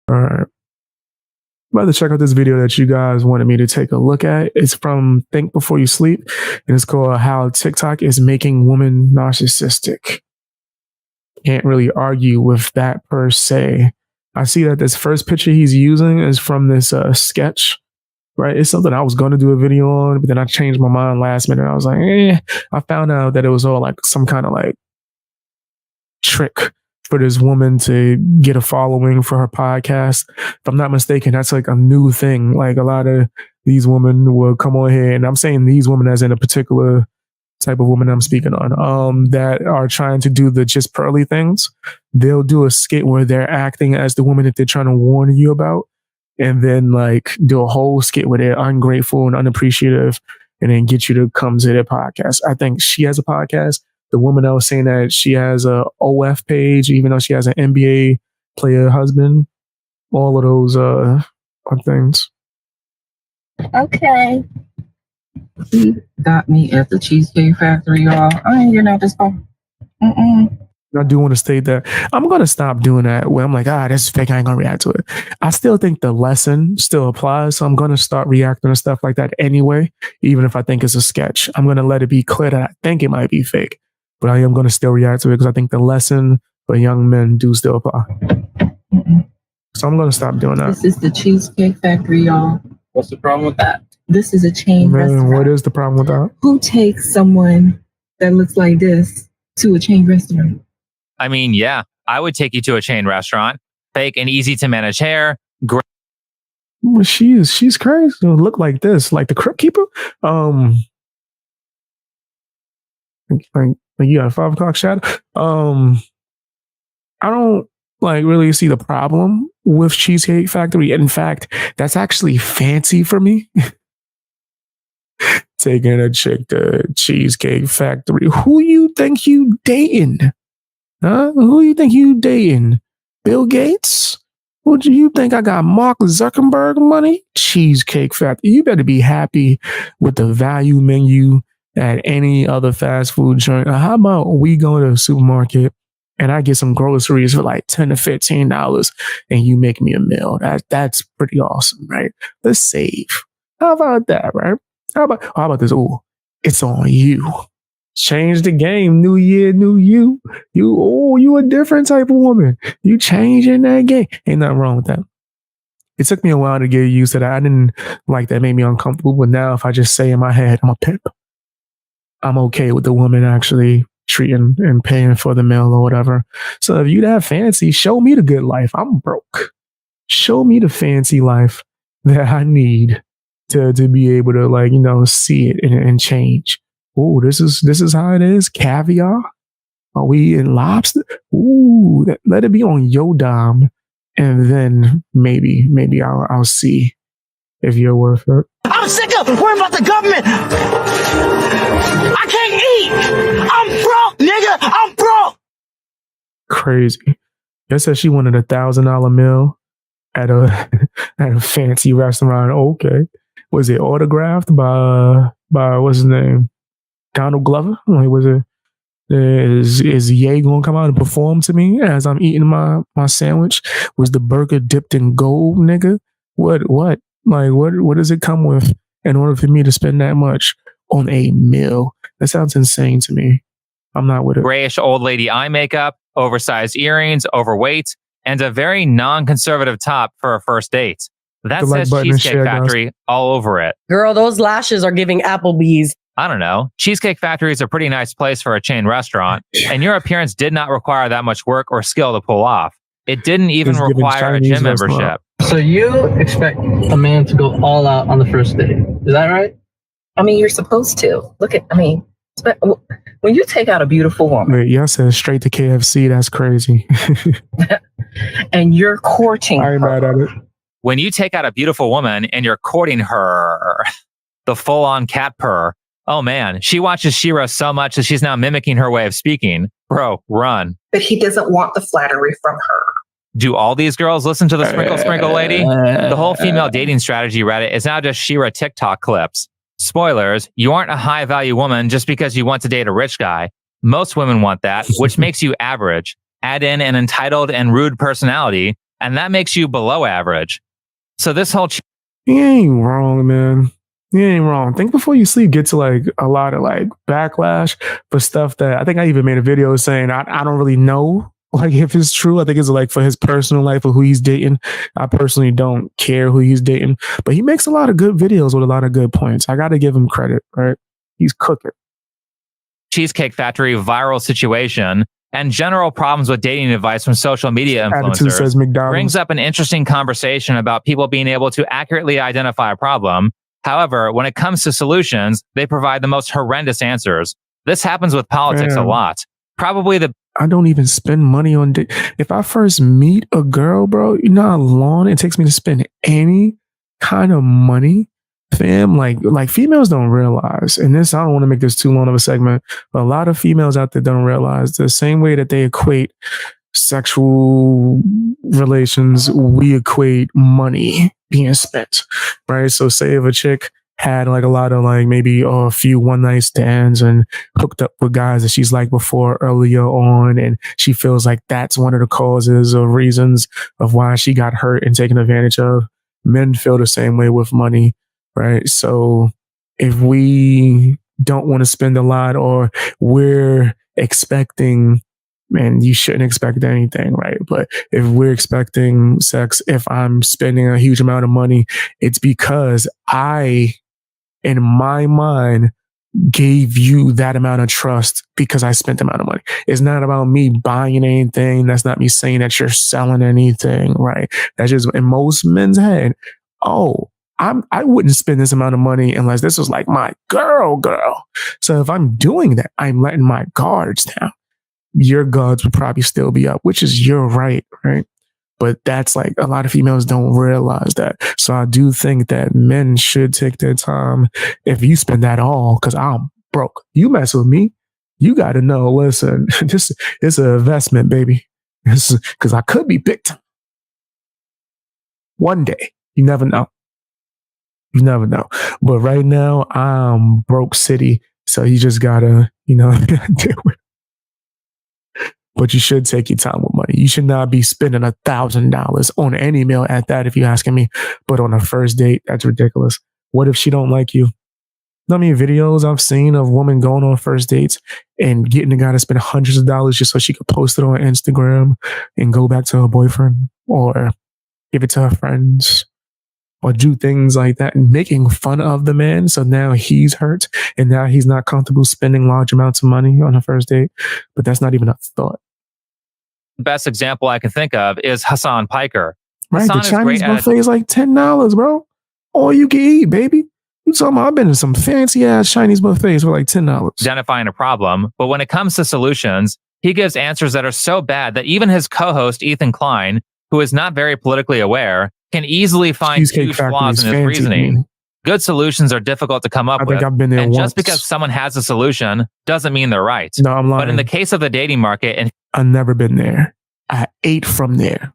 All right. I'm about to check out this video that you guys wanted me to take a look at. It's from Think Before You Sleep, and it's called How TikTok is Making Women Narcissistic. Can't really argue with that per se. I see that this first picture he's using is from this sketch, right? It's something I was going to do a video on, but then I changed my mind last minute. I was like, I found out that it was all like some kind of like trick for this woman to get a following for her podcast. If I'm not mistaken, that's like a new thing. Like a lot of these women will come on here, and I'm saying these women as in a particular type of woman I'm speaking on, that are trying to do the just pearly things. They'll do a skit where they're acting as the woman that they're trying to warn you about, and then like do a whole skit where they're ungrateful and unappreciative, and then get you to come to their podcast. I think she has a podcast. The woman that was saying that she has a OF page, even though she has an NBA player husband. All of those are things. Okay. He got me at the Cheesecake Factory, y'all. I ain't getting out this phone. I do want to state that I'm going to stop doing that where I'm like, this is fake. I ain't going to react to it. I still think the lesson still applies. So I'm going to start reacting to stuff like that anyway, even if I think it's a sketch. I'm going to let it be clear that I think it might be fake, but I am going to still react to it because I think the lesson for young men do still apply. So I'm going to stop doing that. This is the Cheesecake Factory, y'all. What's the problem with that? This is a chain restaurant. What is the problem with that? Who takes someone that looks like this to a chain restaurant? I mean, yeah, I would take you to a chain restaurant. Fake and easy to manage hair. Great. Well, she's crazy. Look like this, like the Crypt Keeper. Like you got a 5 o'clock shadow. I don't like really see the problem with Cheesecake Factory. In fact, that's actually fancy for me. Taking a chick to Cheesecake Factory. Who you think you dating? Huh? Who you think you dating? Bill Gates? What do you think? I got Mark Zuckerberg money? Cheesecake Factory. You better be happy with the value menu at any other fast food joint. How about we go to the supermarket and I get some groceries for like $10 to $15 and you make me a meal? That's pretty awesome, right? Let's save. How about that, right? How about this? Oh, it's on you. Change the game. New year, new you. You a different type of woman. You changing that game. Ain't nothing wrong with that. It took me a while to get used to that. I didn't like that. It made me uncomfortable. But now if I just say in my head, I'm a pimp, I'm okay with the woman actually treating and paying for the meal or whatever. So if you that fancy, show me the good life. I'm broke. Show me the fancy life that I need to be able to, like, you know, see it and change. Oh, this is how it is. Caviar? Are we eating lobster? Ooh, let it be on your dime, and then maybe I'll see if you're worth it. I'm sick of worrying about the government. I can't eat. I'm broke, nigga. I'm broke. Crazy. Guess that she wanted $1,000 meal at a fancy restaurant. Okay. Was it autographed by what's his name? Donald Glover? Like, was it? Is Ye gonna come out and perform to me as I'm eating my sandwich? Was the burger dipped in gold, nigga? What? Like, what does it come with in order for me to spend that much on a meal? That sounds insane to me. I'm not with it. Grayish old lady eye makeup, oversized earrings, overweight, and a very non-conservative top for a first date. That says Cheesecake Factory all over it. Girl, those lashes are giving Applebee's. I don't know. Cheesecake Factory is a pretty nice place for a chain restaurant, and your appearance did not require that much work or skill to pull off. It didn't even require a gym membership. So you expect a man to go all out on the first date. Is that right? I mean, you're supposed to. When you take out a beautiful woman. Wait, y'all said straight to KFC. That's crazy. And you're courting I ain't her. mad at it. When you take out a beautiful woman and you're courting her, the full-on cat purr. Oh man, she watches She-Ra so much that she's now mimicking her way of speaking. Bro, run. But he doesn't want the flattery from her. Do all these girls listen to the Sprinkle Lady? The whole female dating strategy Reddit is now just She-Ra TikTok clips. Spoilers, you aren't a high-value woman just because you want to date a rich guy. Most women want that, which makes you average. Add in an entitled and rude personality, and that makes you below average. So this whole He ain't wrong, man. He ain't wrong. Think before you sleep. Get to like a lot of like backlash for stuff that I think I even made a video saying I don't really know like if it's true. I think it's like for his personal life or who he's dating. I personally don't care who he's dating, but he makes a lot of good videos with a lot of good points. I got to give him credit, right? He's cooking. Cheesecake Factory viral situation and general problems with dating advice from social media Attitude says influencers McDonald's. brings up an interesting conversation about people being able to accurately identify a problem. However, when it comes to solutions, they provide the most horrendous answers. This happens with politics a lot. Probably I don't even spend money on if I first meet a girl, bro, you know how long it takes me to spend any kind of money? Fam, like females don't realize, and this, I don't want to make this too long of a segment, but a lot of females out there don't realize the same way that they equate sexual relations, we equate money being spent, right? So say if a chick had like a lot of like maybe a few one night stands and hooked up with guys that she's liked before earlier on, and she feels like that's one of the causes or reasons of why she got hurt and taken advantage of. Men feel the same way with money. Right. So if we don't want to spend a lot or we're expecting, man, you shouldn't expect anything. Right. But if we're expecting sex, if I'm spending a huge amount of money, it's because I, in my mind, gave you that amount of trust because I spent the amount of money. It's not about me buying anything. That's not me saying that you're selling anything. Right. That's just in most men's head. Oh, I wouldn't spend this amount of money unless this was like my girl. So if I'm doing that, I'm letting my guards down. Your guards would probably still be up, which is your right, right? But that's like a lot of females don't realize that. So I do think that men should take their time. If you spend that all, because I'm broke, you mess with me, you got to know, listen, this is an investment, baby. Because I could be big time. One day, you never know. You never know. But right now, I'm broke city. So you just gotta, deal with it. But you should take your time with money. You should not be spending $1,000 on any meal at that, if you're asking me. But on a first date, that's ridiculous. What if she don't like you? How many videos I've seen of women going on first dates and getting the guy to spend hundreds of dollars just so she could post it on Instagram and go back to her boyfriend or give it to her friends, or do things like that and making fun of the man. So now he's hurt and now he's not comfortable spending large amounts of money on a first date. But that's not even a thought. The best example I can think of is Hassan Piker. Right. Hassan The Chinese buffet is like $10, bro. All you can eat, baby. You talking about, I've been in some fancy ass Chinese buffets for like $10. Identifying a problem. But when it comes to solutions, he gives answers that are so bad that even his co-host, Ethan Klein, who is not very politically aware, can easily find huge flaws in his reasoning. Good solutions are difficult to come up with. I've been there and once. Just because someone has a solution doesn't mean they're right. No, I'm lying. But in the case of the dating market, and I've never been there. I ate from there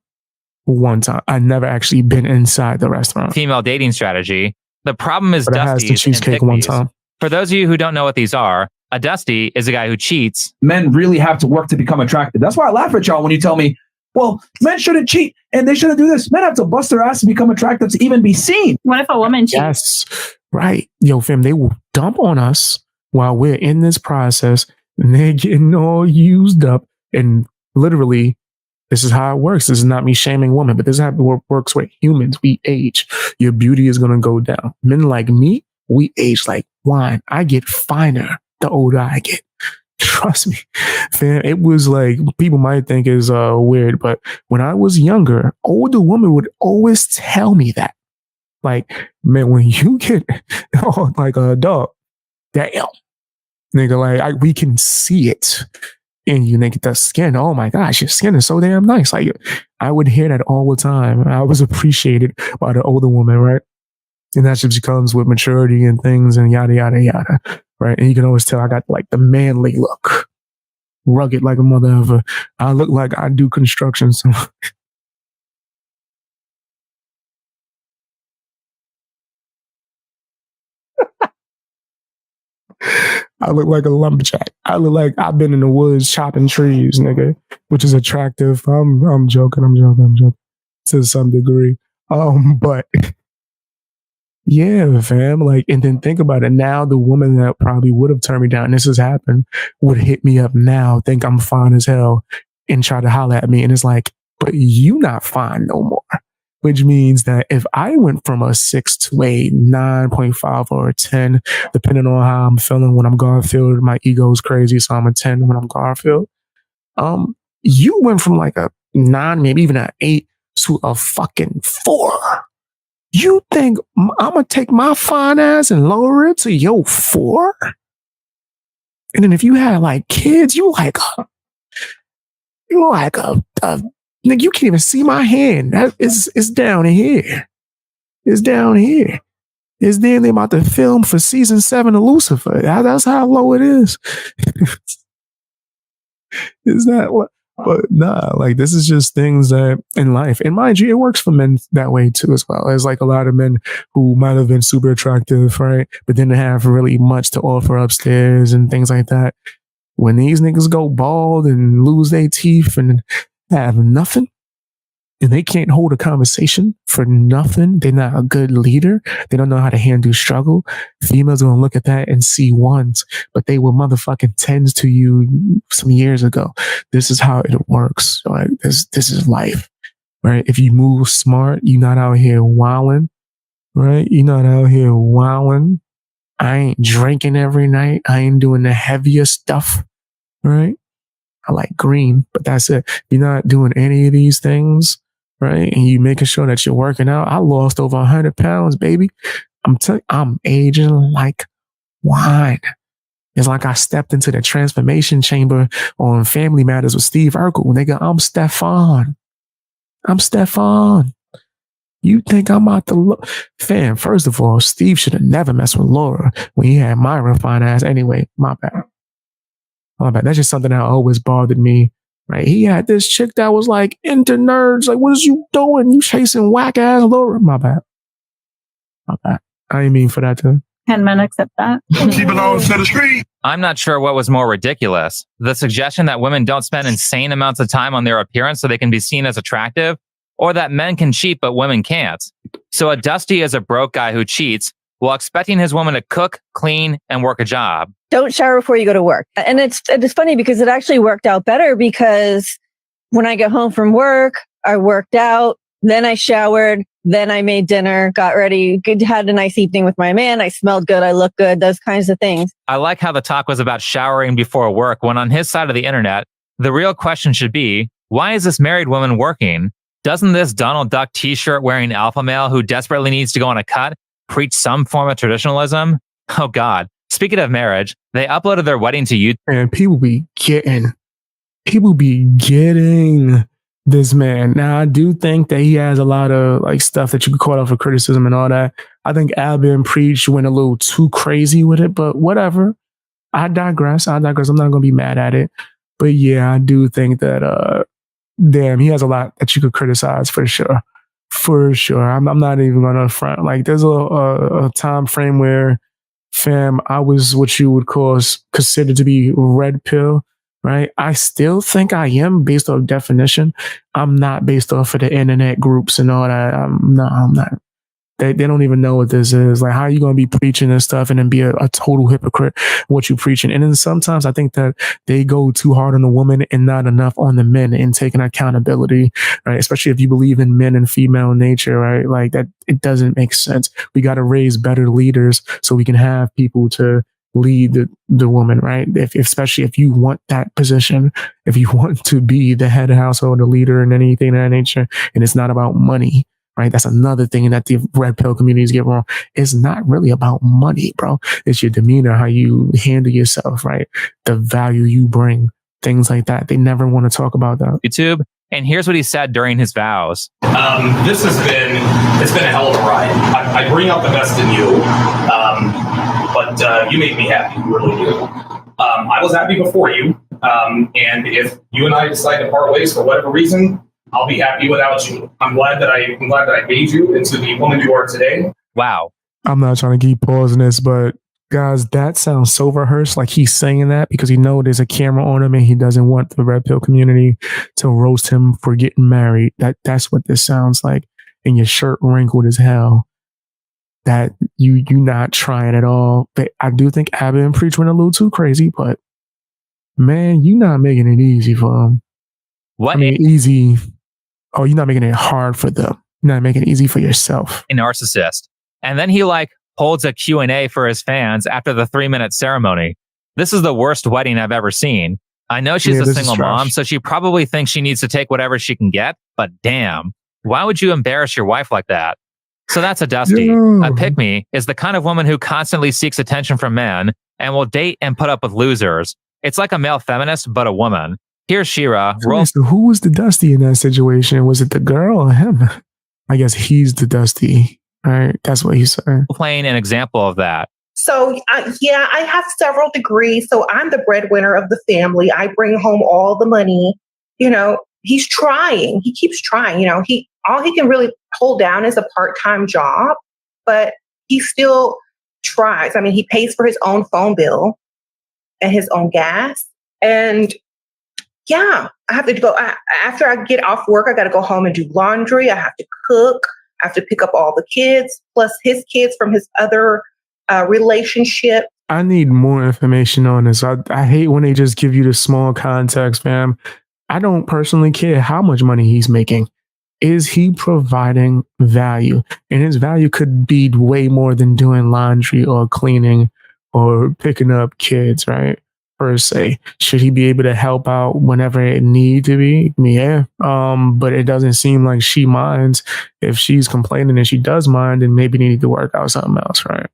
one time. I never actually been inside the restaurant. Female dating strategy, the problem is but I had the dusties cheesecake and one pick-me's. time. For those of you who don't know what these are, a dusty is a guy who cheats. Men really have to work to become attractive. That's why I laugh at y'all when you tell me, well, men shouldn't cheat and they shouldn't do this. Men have to bust their ass to become attractive to even be seen. What if a woman cheats? Yes, right. Yo, fam, they will dump on us while we're in this process and they're getting all used up. And literally, this is how it works. This is not me shaming women, but this is how it works with humans. We age. Your beauty is going to go down. Men like me, we age like wine. I get finer the older I get. Trust me, fam. It was like, people might think is weird, but when I was younger, older women would always tell me that. Like, man, when you get like a dog, damn, nigga, like we can see it in you, nigga. The skin, oh my gosh, your skin is so damn nice. Like, I would hear that all the time. I was appreciated by the older woman, right? And that just comes with maturity and things and yada, yada, yada. Right. And you can always tell I got like the manly look, rugged like a mother ever. I look like I do construction. So I look like a lumberjack. I look like I've been in the woods chopping trees, nigga, which is attractive. I'm joking. to some degree. But yeah, fam, like, and then think about it. Now the woman that probably would have turned me down, this has happened, would hit me up now, think I'm fine as hell, and try to holler at me. And it's like, but you not fine no more. Which means that if I went from a 6 to a 9.5 or a 10, depending on how I'm feeling when I'm Garfield, my ego is crazy, so I'm a 10 when I'm Garfield. You went from like a 9, maybe even an 8 to a fucking 4. You think I'm gonna take my fine ass and lower it to your 4? And then if you had like kids, you like a nigga, you can't even see my hand. It's down here. It's down here. It's then they about to film for season 7 of Lucifer. That's how low it is. Is that what? But nah, like this is just things that in life, and mind you, it works for men that way too as well. There's like a lot of men who might have been super attractive, right? But didn't have really much to offer upstairs and things like that. When these niggas go bald and lose their teeth and have nothing, and they can't hold a conversation for nothing, they're not a good leader. They don't know how to handle struggle. Females are gonna look at that and see ones, but they were motherfucking 10s to you some years ago. This is how it works. Right? This is life, right? If you move smart, you're not out here wilding, right? You're not out here wilding. I ain't drinking every night. I ain't doing the heavier stuff, right? I like green, but that's it. You're not doing any of these things, right? And you making sure that you're working out. I lost over 100 pounds, baby. I'm aging like wine. It's like I stepped into the transformation chamber on Family Matters with Steve Urkel. Nigga, I'm Stefan. You think I'm out the fam? First of all, Steve should have never messed with Laura when he had my refined ass. Anyway, my bad. That's just something that always bothered me. Right? He had this chick that was like into nerds. Like, what is you doing? You chasing whack ass Laura? My bad. I didn't mean for that to. Can men accept that? She belongs to the street. I'm not sure what was more ridiculous. The suggestion that women don't spend insane amounts of time on their appearance so they can be seen as attractive, or that men can cheat but women can't. So a Dusty is a broke guy who cheats while expecting his woman to cook, clean, and work a job. Don't shower before you go to work. And it's funny because it actually worked out better because when I get home from work, I worked out, then I showered, then I made dinner, got ready, had a nice evening with my man. I smelled good. I looked good, those kinds of things. I like how the talk was about showering before work when on his side of the internet, the real question should be, why is this married woman working? Doesn't this Donald Duck t-shirt wearing alpha male who desperately needs to go on a cut preach some form of traditionalism? Oh God. Speaking of marriage, they uploaded their wedding to YouTube. And people be getting this man. Now, I do think that he has a lot of like stuff that you could call out for criticism and all that. I think Alvin Preach went a little too crazy with it, but whatever. I digress. I'm not going to be mad at it. But yeah, I do think that, damn, he has a lot that you could criticize for sure. For sure. I'm not even going to front. Like, there's a time frame where, fam, I was what you would call considered to be red pill, right? I still think I am based off definition. I'm not based off of the internet groups and all that. I'm not. They don't even know what this is. Like, how are you going to be preaching and stuff and then be a total hypocrite what you preaching? And then sometimes I think that they go too hard on the woman and not enough on the men and taking accountability, right? Especially if you believe in men and female nature, right? Like that, it doesn't make sense. We got to raise better leaders so we can have people to lead the woman, right? Especially if you want that position, if you want to be the head of household, the leader and anything of that nature, and it's not about money. Right. That's another thing that the red pill communities get wrong. It's not really about money, bro. It's your demeanor, how you handle yourself, right? The value you bring, things like that. They never want to talk about that. YouTube. And here's what he said during his vows. It's been a hell of a ride. I bring out the best in you, but you make me happy. You really do. I was happy before you. And if you and I decide to part ways for whatever reason, I'll be happy without you. I'm glad that I made you into the woman you are today. Wow. I'm not trying to keep pausing this, but Guys, that sounds so rehearsed, like he's saying that because he knows there's a camera on him and he doesn't want the red pill community to roast him for getting married. That's what this sounds like. And your shirt wrinkled as hell. That you not trying at all. But I do think Abby and Preach went a little too crazy, but man, you not making it easy for them. What? I mean, easy. Oh, you're not making it hard for them. You're not making it easy for yourself. A narcissist. And then he holds a Q&A for his fans after the 3-minute ceremony. This is the worst wedding I've ever seen. I know she's a single mom, so she probably thinks she needs to take whatever she can get, but damn, why would you embarrass your wife like that? So that's a Dusty. A pick-me is the kind of woman who constantly seeks attention from men and will date and put up with losers. It's like a male feminist, but a woman. Here's Shira. So who was the Dusty in that situation? Was it the girl or him? I guess he's the Dusty. All right, that's what he's saying. Playing an example of that. So, yeah, I have several degrees. So I'm the breadwinner of the family. I bring home all the money. You know, he's trying. He keeps trying. You know, all he can really hold down is a part-time job, but he still tries. I mean, he pays for his own phone bill and his own gas. And yeah, I have to go after I get off work. I got to go home and do laundry. I have to cook. I have to pick up all the kids, plus his kids from his other relationship. I need more information on this. I hate when they just give you the small context, fam. I don't personally care how much money he's making. Is he providing value? And his value could be way more than doing laundry or cleaning or picking up kids, right? Per se. Should he be able to help out whenever it need to be? Yeah. But it doesn't seem like she minds. If she's complaining and she does mind, then maybe they need to work out something else, right?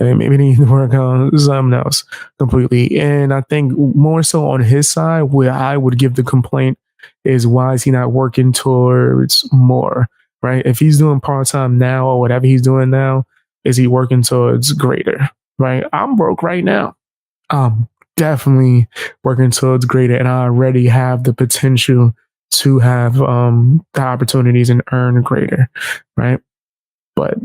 And maybe they need to work on something else completely. And I think more so on his side, where I would give the complaint is, why is he not working towards more, right? If he's doing part-time now or whatever he's doing now, is he working towards greater, right? I'm broke right now. Definitely working towards greater, and I already have the potential to have the opportunities and earn greater, right? But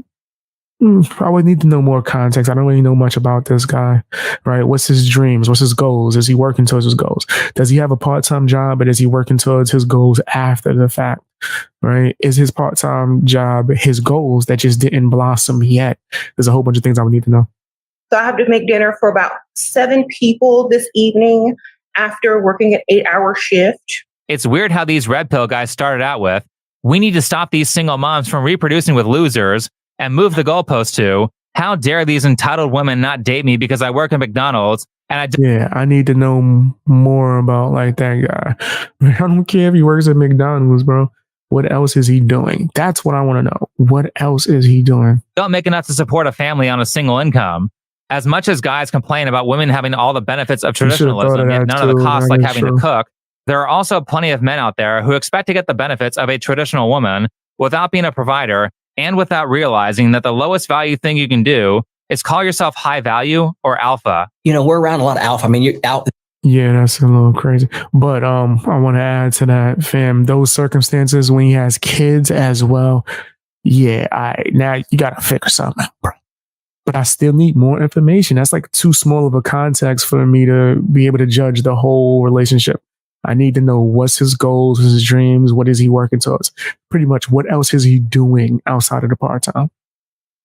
I would need to know more context. I don't really know much about this guy, right? What's his dreams? What's his goals? Is he working towards his goals? Does he have a part-time job, but is he working towards his goals after the fact, right? Is his part-time job his goals that just didn't blossom yet? There's a whole bunch of things I would need to know. So I have to make dinner for about 7 people this evening after working an 8-hour shift. It's weird how these red pill guys started out with, we need to stop these single moms from reproducing with losers, and move the goalpost to, how dare these entitled women not date me because I work at McDonald's and I need to know more about like that guy. I don't care if he works at McDonald's, bro. What else is he doing? That's what I want to know. What else is he doing? Don't make enough to support a family on a single income. As much as guys complain about women having all the benefits of traditionalism, yet none of the costs like having to cook, there are also plenty of men out there who expect to get the benefits of a traditional woman without being a provider and without realizing that the lowest value thing you can do is call yourself high value or alpha. You know, we're around a lot of alpha. I mean, you're out. Yeah, that's a little crazy. But I want to add to that, fam, those circumstances when he has kids as well. Yeah, now you got to figure something out, bro. But I still need more information. That's like too small of a context for me to be able to judge the whole relationship. I need to know what's his goals, his dreams, what is he working towards? Pretty much what else is he doing outside of the part-time?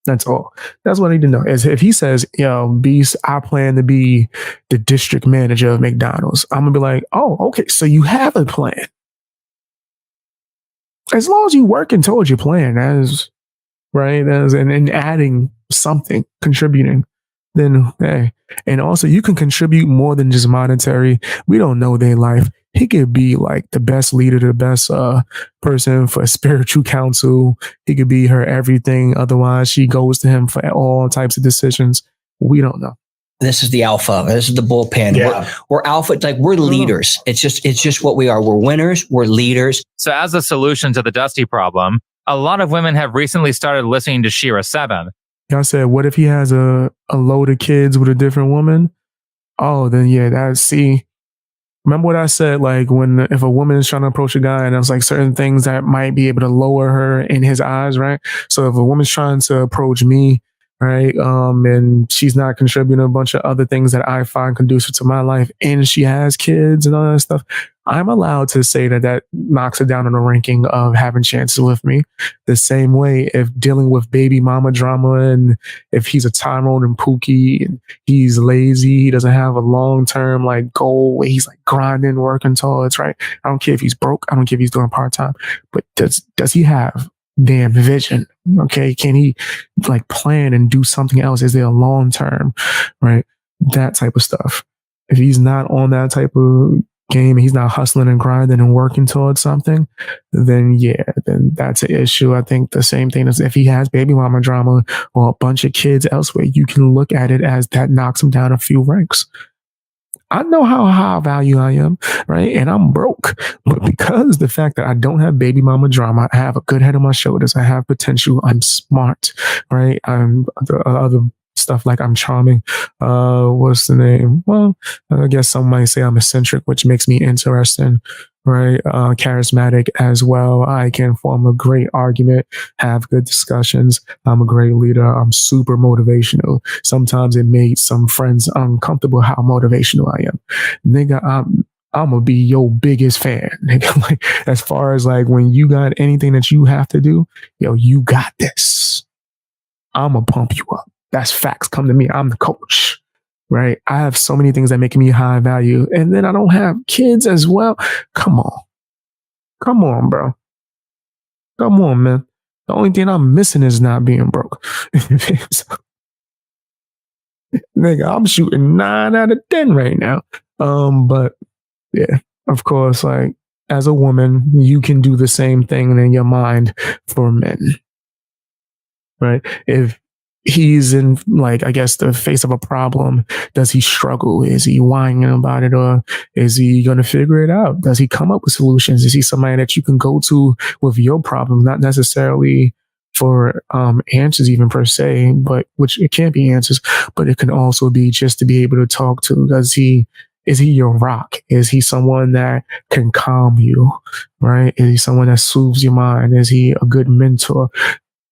That's all. That's what I need to know. As if he says, yo, Beast, I plan to be the district manager of McDonald's, I'm going to be like, oh, okay, so you have a plan. As long as you're working towards your plan, that's right, and adding something, contributing, then hey. And also, you can contribute more than just monetary. We don't know their life. He could be like the best leader, the best person for spiritual counsel. He could be her everything. Otherwise, she goes to him for all types of decisions. We don't know. This is the alpha. This is the bullpen. Yeah. We're alpha. It's like we're leaders. It's just what we are. We're winners. We're leaders. So as a solution to the Dusty problem, a lot of women have recently started listening to Shira 7. Y'all said, what if he has a load of kids with a different woman? Oh, then yeah, remember what I said, like if a woman is trying to approach a guy and there's like certain things that might be able to lower her in his eyes, right? So if a woman's trying to approach me, right? And she's not contributing a bunch of other things that I find conducive to my life, and she has kids and all that stuff, I'm allowed to say that that knocks her down on the ranking of having chances with me. The same way, if dealing with baby mama drama, and if he's a Tyrone and Pookie, and he's lazy, he doesn't have a long term like goal where he's like grinding, working towards, right? I don't care if he's broke. I don't care if he's doing part time, but does he have damn vision? Okay, can he like plan and do something else? Is there a long term, right? That type of stuff. If he's not on that type of game, he's not hustling and grinding and working towards something, then yeah, then that's an issue. I think the same thing as if he has baby mama drama or a bunch of kids elsewhere, you can look at it as that knocks him down a few ranks. I know how high value I am, right? And I'm broke. But because the fact that I don't have baby mama drama, I have a good head on my shoulders, I have potential, I'm smart, right? I'm the other stuff like I'm charming. What's the name? Well, I guess some might say I'm eccentric, which makes me interesting, right? Charismatic as well. I can form a great argument, have good discussions. I'm a great leader. I'm super motivational. Sometimes it made some friends uncomfortable how motivational I am. Nigga, I'm gonna be your biggest fan. Nigga. Like, as far as like when you got anything that you have to do, yo, you got this. I'm gonna pump you up. That's facts. Come to me. I'm the coach, right? I have so many things that make me high value. And then I don't have kids as well. Come on. Come on, bro. Come on, man. The only thing I'm missing is not being broke. Nigga, I'm shooting 9 out of 10 right now. But yeah, of course, like as a woman, you can do the same thing in your mind for men, right? If he's in, like, I guess the face of a problem, does he struggle? Is he whining about it, or is he going to figure it out? Does he come up with solutions? Is he somebody that you can go to with your problem, not necessarily for answers even per se, but which it can't be answers, but it can also be just to be able to talk to. Is he your rock? Is he someone that can calm you, right? Is he someone that soothes your mind? Is he a good mentor?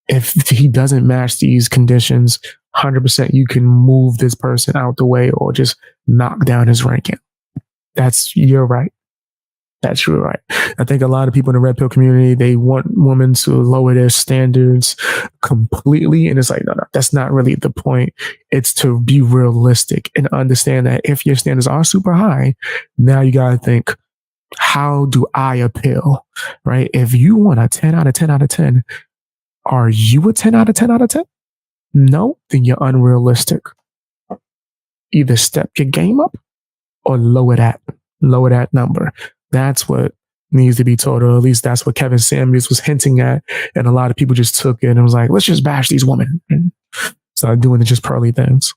If he doesn't match these conditions, 100% you can move this person out the way or just knock down his ranking. You're right. That's your right. I think a lot of people in the red pill community, they want women to lower their standards completely. And it's like, no, that's not really the point. It's to be realistic and understand that if your standards are super high, now you got to think, how do I appeal, right? If you want a 10 out of 10 out of 10, are you a 10 out of 10 out of 10? No, then you're unrealistic. Either step your game up or lower that number. That's what needs to be told, or at least that's what Kevin Samuels was hinting at. And a lot of people just took it and was like, let's just bash these women. And started doing the just pearly things.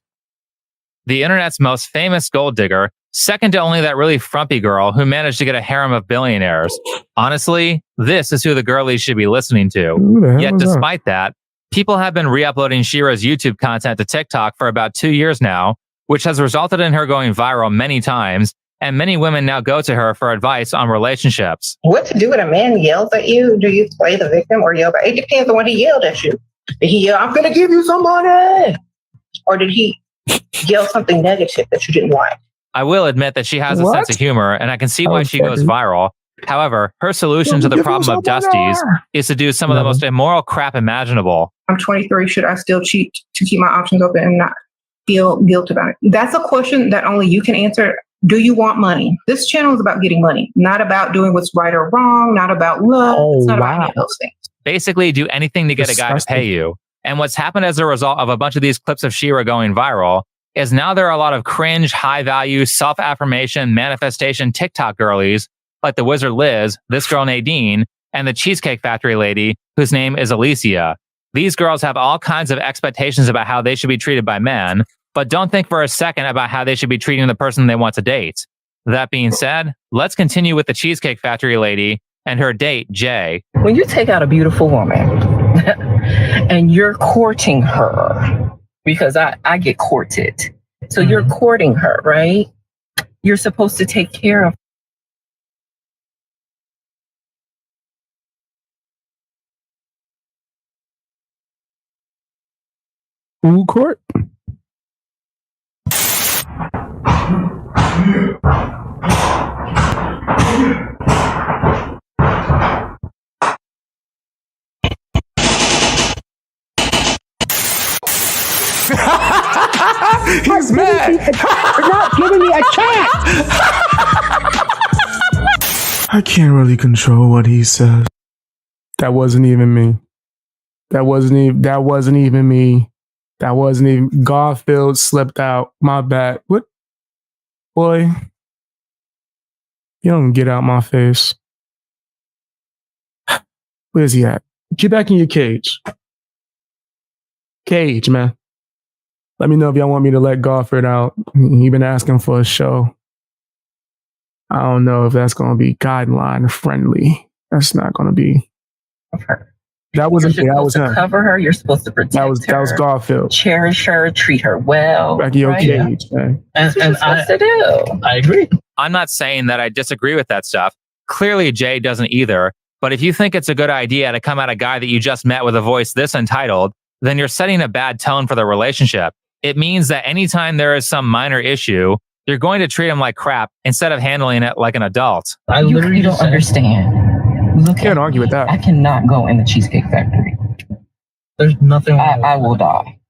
The internet's most famous gold digger, second to only that really frumpy girl who managed to get a harem of billionaires. Honestly, this is who the girlies should be listening to. Yet despite that, people have been re-uploading Shira's YouTube content to TikTok for about 2 years now, which has resulted in her going viral many times, and many women now go to her for advice on relationships. What to do when a man yells at you? Do you play the victim or yell back? It depends on what he yelled at you. Did he yell, I'm going to give you some money? Or did he yell something negative that you didn't like? I will admit that she has a sense of humor, and I can see why she goes viral. However, her solution to the problem of Dusties is to do some of the most immoral crap imaginable. I'm 23. Should I still cheat to keep my options open and not feel guilt about it? That's a question that only you can answer. Do you want money? This channel is about getting money, not about doing what's right or wrong, not about love. It's not about any of those things. Basically, do anything to get a guy to pay you. And what's happened as a result of a bunch of these clips of Shira going viral is now there are a lot of cringe, high-value, self-affirmation, manifestation TikTok girlies like the Wizard Liz, this girl Nadine, and the Cheesecake Factory lady whose name is Alicia. These girls have all kinds of expectations about how they should be treated by men, but don't think for a second about how they should be treating the person they want to date. That being said, let's continue with the Cheesecake Factory lady and her date, Jay. When you take out a beautiful woman and you're courting her, because I get courted. So you're courting her, right? You're supposed to take care of Food court? He's mad. You're not giving me a chance. I can't really control what he says. That wasn't even me. That wasn't even me. That wasn't even Garfield slipped out. My bad. What? Boy. You don't get out my face. Where's he at? Get back in your cage. Cage, man. Let me know if y'all want me to let Garfield out. He been asking for a show. I don't know if that's going to be guideline friendly. That's not going to be. That wasn't me. That was him. Cover her. You're supposed to protect her. That was Garfield. Cherish her. Treat her well. Back in your cage, man. And I agree. I'm not saying that I disagree with that stuff. Clearly, Jay doesn't either. But if you think it's a good idea to come at a guy that you just met with a voice this entitled, then you're setting a bad tone for the relationship. It means that anytime there is some minor issue, you're going to treat him like crap instead of handling it like an adult. You don't understand. Look, can't argue with that. I cannot go in the Cheesecake Factory. There's nothing wrong. I will die.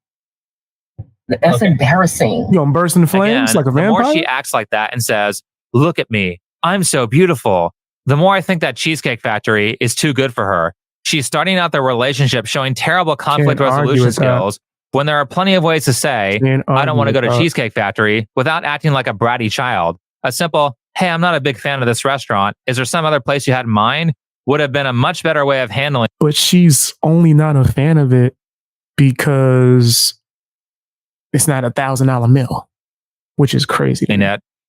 That's embarrassing. You gonna burst into flames like a vampire? The more she acts like that and says, "Look at me, I'm so beautiful," the more I think that Cheesecake Factory is too good for her. She's starting out the relationship showing terrible conflict resolution skills when there are plenty of ways to say, I don't want to go to Cheesecake Factory without acting like a bratty child. A simple, hey, I'm not a big fan of this restaurant. Is there some other place you had in mind? Would have been a much better way of handling. But she's only not a fan of it because it's not $1,000 meal, which is crazy.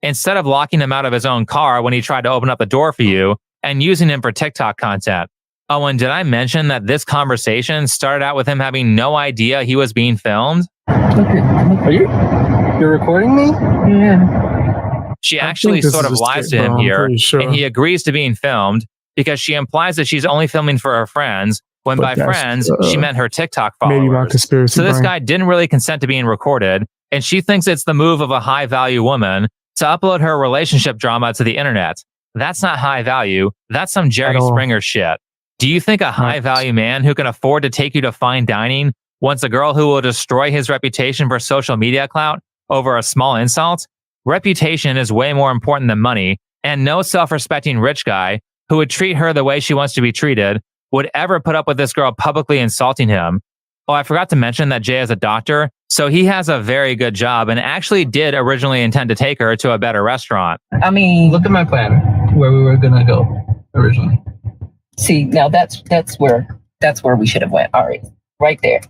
Instead of locking him out of his own car when he tried to open up the door for you and using him for TikTok content. Oh, and did I mention that this conversation started out with him having no idea he was being filmed? Are you're recording me? Yeah. She actually sort of lies to him here, and he agrees to being filmed because she implies that she's only filming for her friends, when by friends, she meant her TikTok followers. Maybe my conspiracy so this brain. guy didn't really consent to being recorded, and she thinks it's the move of a high-value woman to upload her relationship drama to the internet. That's not high value. That's some Jerry Springer shit. Do you think a high-value man who can afford to take you to fine dining wants a girl who will destroy his reputation for social media clout over a small insult? Reputation is way more important than money, and no self-respecting rich guy who would treat her the way she wants to be treated would ever put up with this girl publicly insulting him. Oh, I forgot to mention that Jay is a doctor, so he has a very good job and actually did originally intend to take her to a better restaurant. I mean, look at my plan where we were gonna go originally. See, now that's where we should have went. All right there.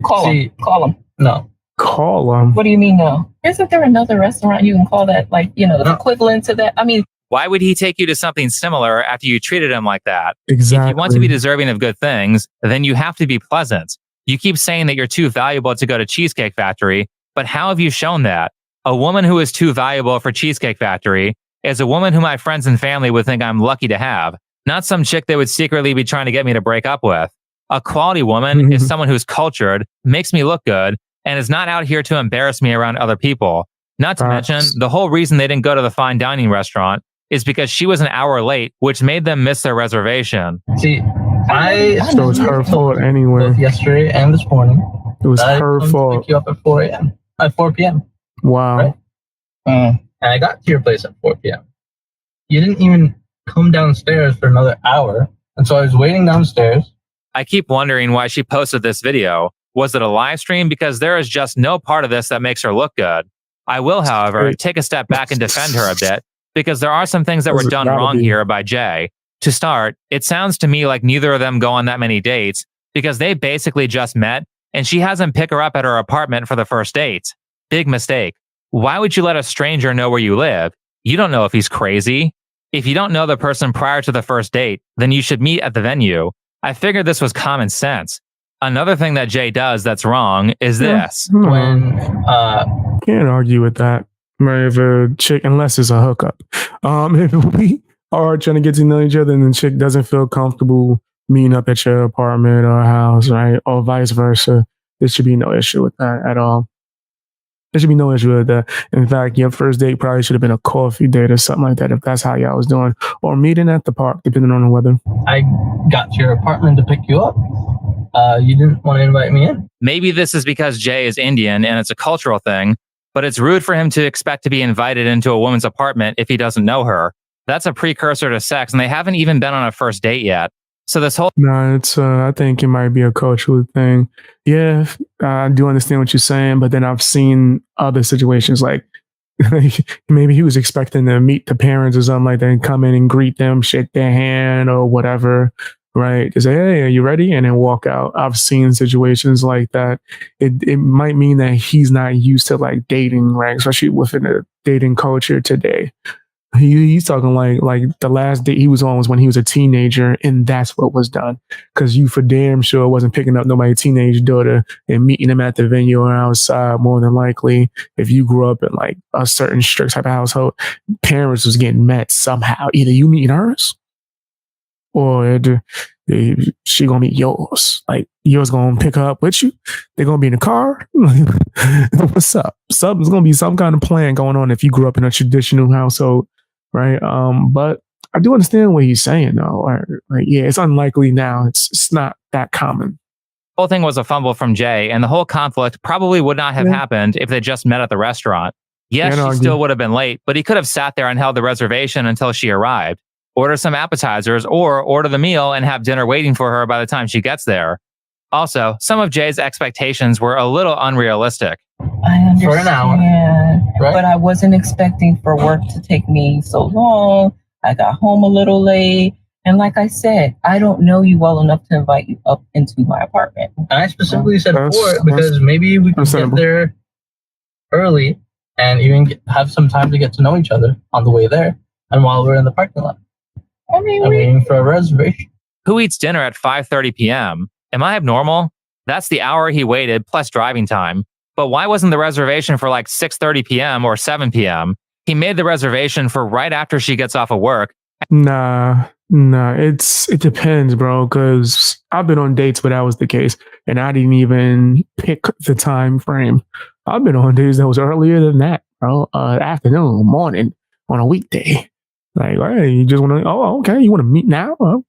Call him. No. Call him. What do you mean no? Isn't there another restaurant you can call that, like, the equivalent to that? I mean, why would he take you to something similar after you treated him like that? Exactly. If you want to be deserving of good things, then you have to be pleasant. You keep saying that you're too valuable to go to Cheesecake Factory, but how have you shown that? A woman who is too valuable for Cheesecake Factory is a woman who my friends and family would think I'm lucky to have, not some chick they would secretly be trying to get me to break up with. A quality woman is someone who's cultured, makes me look good, and is not out here to embarrass me around other people. Not to mention, the whole reason they didn't go to the fine dining restaurant is because she was an hour late, which made them miss their reservation. See, so it's her fault anyway. Both yesterday and this morning. It was her fault. Pick you up at 4 a.m. At 4 p.m. Wow. Right? And I got to your place at 4 p.m. You didn't even come downstairs for another hour, and so I was waiting downstairs. I keep wondering why she posted this video. Was it a live stream? Because there is just no part of this that makes her look good. I will, however, take a step back and defend her a bit, because there are some things that were done wrong here by Jay. To start, it sounds to me like neither of them go on that many dates because they basically just met and she has him pick her up at her apartment for the first date. Big mistake. Why would you let a stranger know where you live? You don't know if he's crazy. If you don't know the person prior to the first date, then you should meet at the venue. I figured this was common sense. Another thing that Jay does that's wrong is this. Can't argue with that. If a chick, unless it's a hookup, if we are trying to get to know each other and the chick doesn't feel comfortable meeting up at your apartment or house, right, or vice versa, there should be no issue with that at all. There should be no issue with that. In fact, your first date probably should have been a coffee date or something like that if that's how y'all was doing, or meeting at the park, depending on the weather. I got to your apartment to pick you up. You didn't want to invite me in. Maybe this is because Jay is Indian and it's a cultural thing, but it's rude for him to expect to be invited into a woman's apartment if he doesn't know her. That's a precursor to sex, and they haven't even been on a first date yet. So this whole... No, it's I think it might be a cultural thing. Yeah, I do understand what you're saying, but then I've seen other situations like maybe he was expecting to meet the parents or something like that and come in and greet them, shake their hand or whatever, right? To say, hey, are you ready? And then walk out. I've seen situations like that. It might mean that he's not used to like dating, right? Especially within the dating culture today. He's talking like the last date he was on was when he was a teenager, and that's what was done. Because you for damn sure wasn't picking up nobody's teenage daughter and meeting them at the venue or outside. More than likely, if you grew up in like a certain strict type of household, parents was getting met somehow. Either you meet hers, or she gonna meet yours. Like yours gonna pick her up with you. They're gonna be in the car. What's up? Something's gonna be some kind of plan going on if you grew up in a traditional household. Right. But I do understand what he's saying though. Like, yeah, it's unlikely now. It's not that common. The whole thing was a fumble from Jay, and the whole conflict probably would not have happened if they just met at the restaurant. Yes, she still would have been late, but he could have sat there and held the reservation until she arrived, order some appetizers, or order the meal and have dinner waiting for her by the time she gets there. Also, some of Jay's expectations were a little unrealistic. I understand, for an hour, right? But I wasn't expecting for work to take me so long. I got home a little late. And like I said, I don't know you well enough to invite you up into my apartment. And I specifically said for it because maybe we could get there early and even have some time to get to know each other on the way there and while we're in the parking lot. I mean, I'm waiting for a reservation. Who eats dinner at 5:30 p.m.? Am I abnormal? That's the hour he waited plus driving time. But why wasn't the reservation for like 6:30 p.m. or 7 p.m.? He made the reservation for right after she gets off of work. Nah, it depends, bro, because I've been on dates where that was the case, and I didn't even pick the time frame. I've been on dates that was earlier than that, bro. Afternoon, morning, on a weekday. Like, hey, you just want to, oh, okay, you want to meet now? And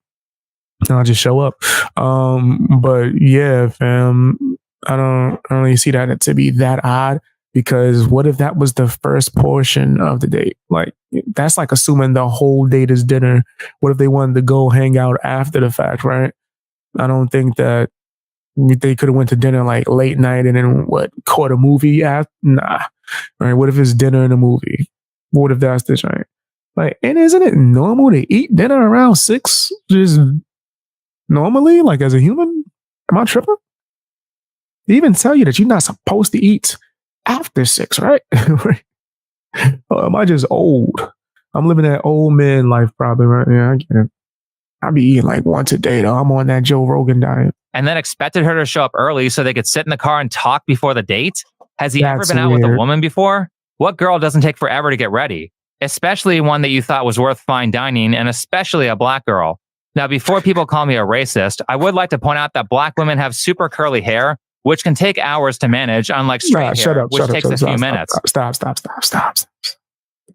I'll just show up. But yeah, fam, I don't really see that to be that odd, because what if that was the first portion of the date? Like, that's like assuming the whole date is dinner. What if they wanted to go hang out after the fact, right? I don't think that they could have went to dinner like late night and then caught a movie after. Nah, right? What if it's dinner and a movie? What if that's this, right? Like, and isn't it normal to eat dinner around 6? Just normally, like as a human? Am I tripping? They even tell you that you're not supposed to eat after 6, right? Or am I just old? I'm living that old man life probably, right? Yeah, I get it. I be eating like once a day though. I'm on that Joe Rogan diet. And then expected her to show up early so they could sit in the car and talk before the date? Has he ever been out with a woman before? What girl doesn't take forever to get ready? Especially one that you thought was worth fine dining, and especially a black girl. Now, before people call me a racist, I would like to point out that black women have super curly hair, which can take hours to manage, unlike straight hair, which takes a few minutes. Stop.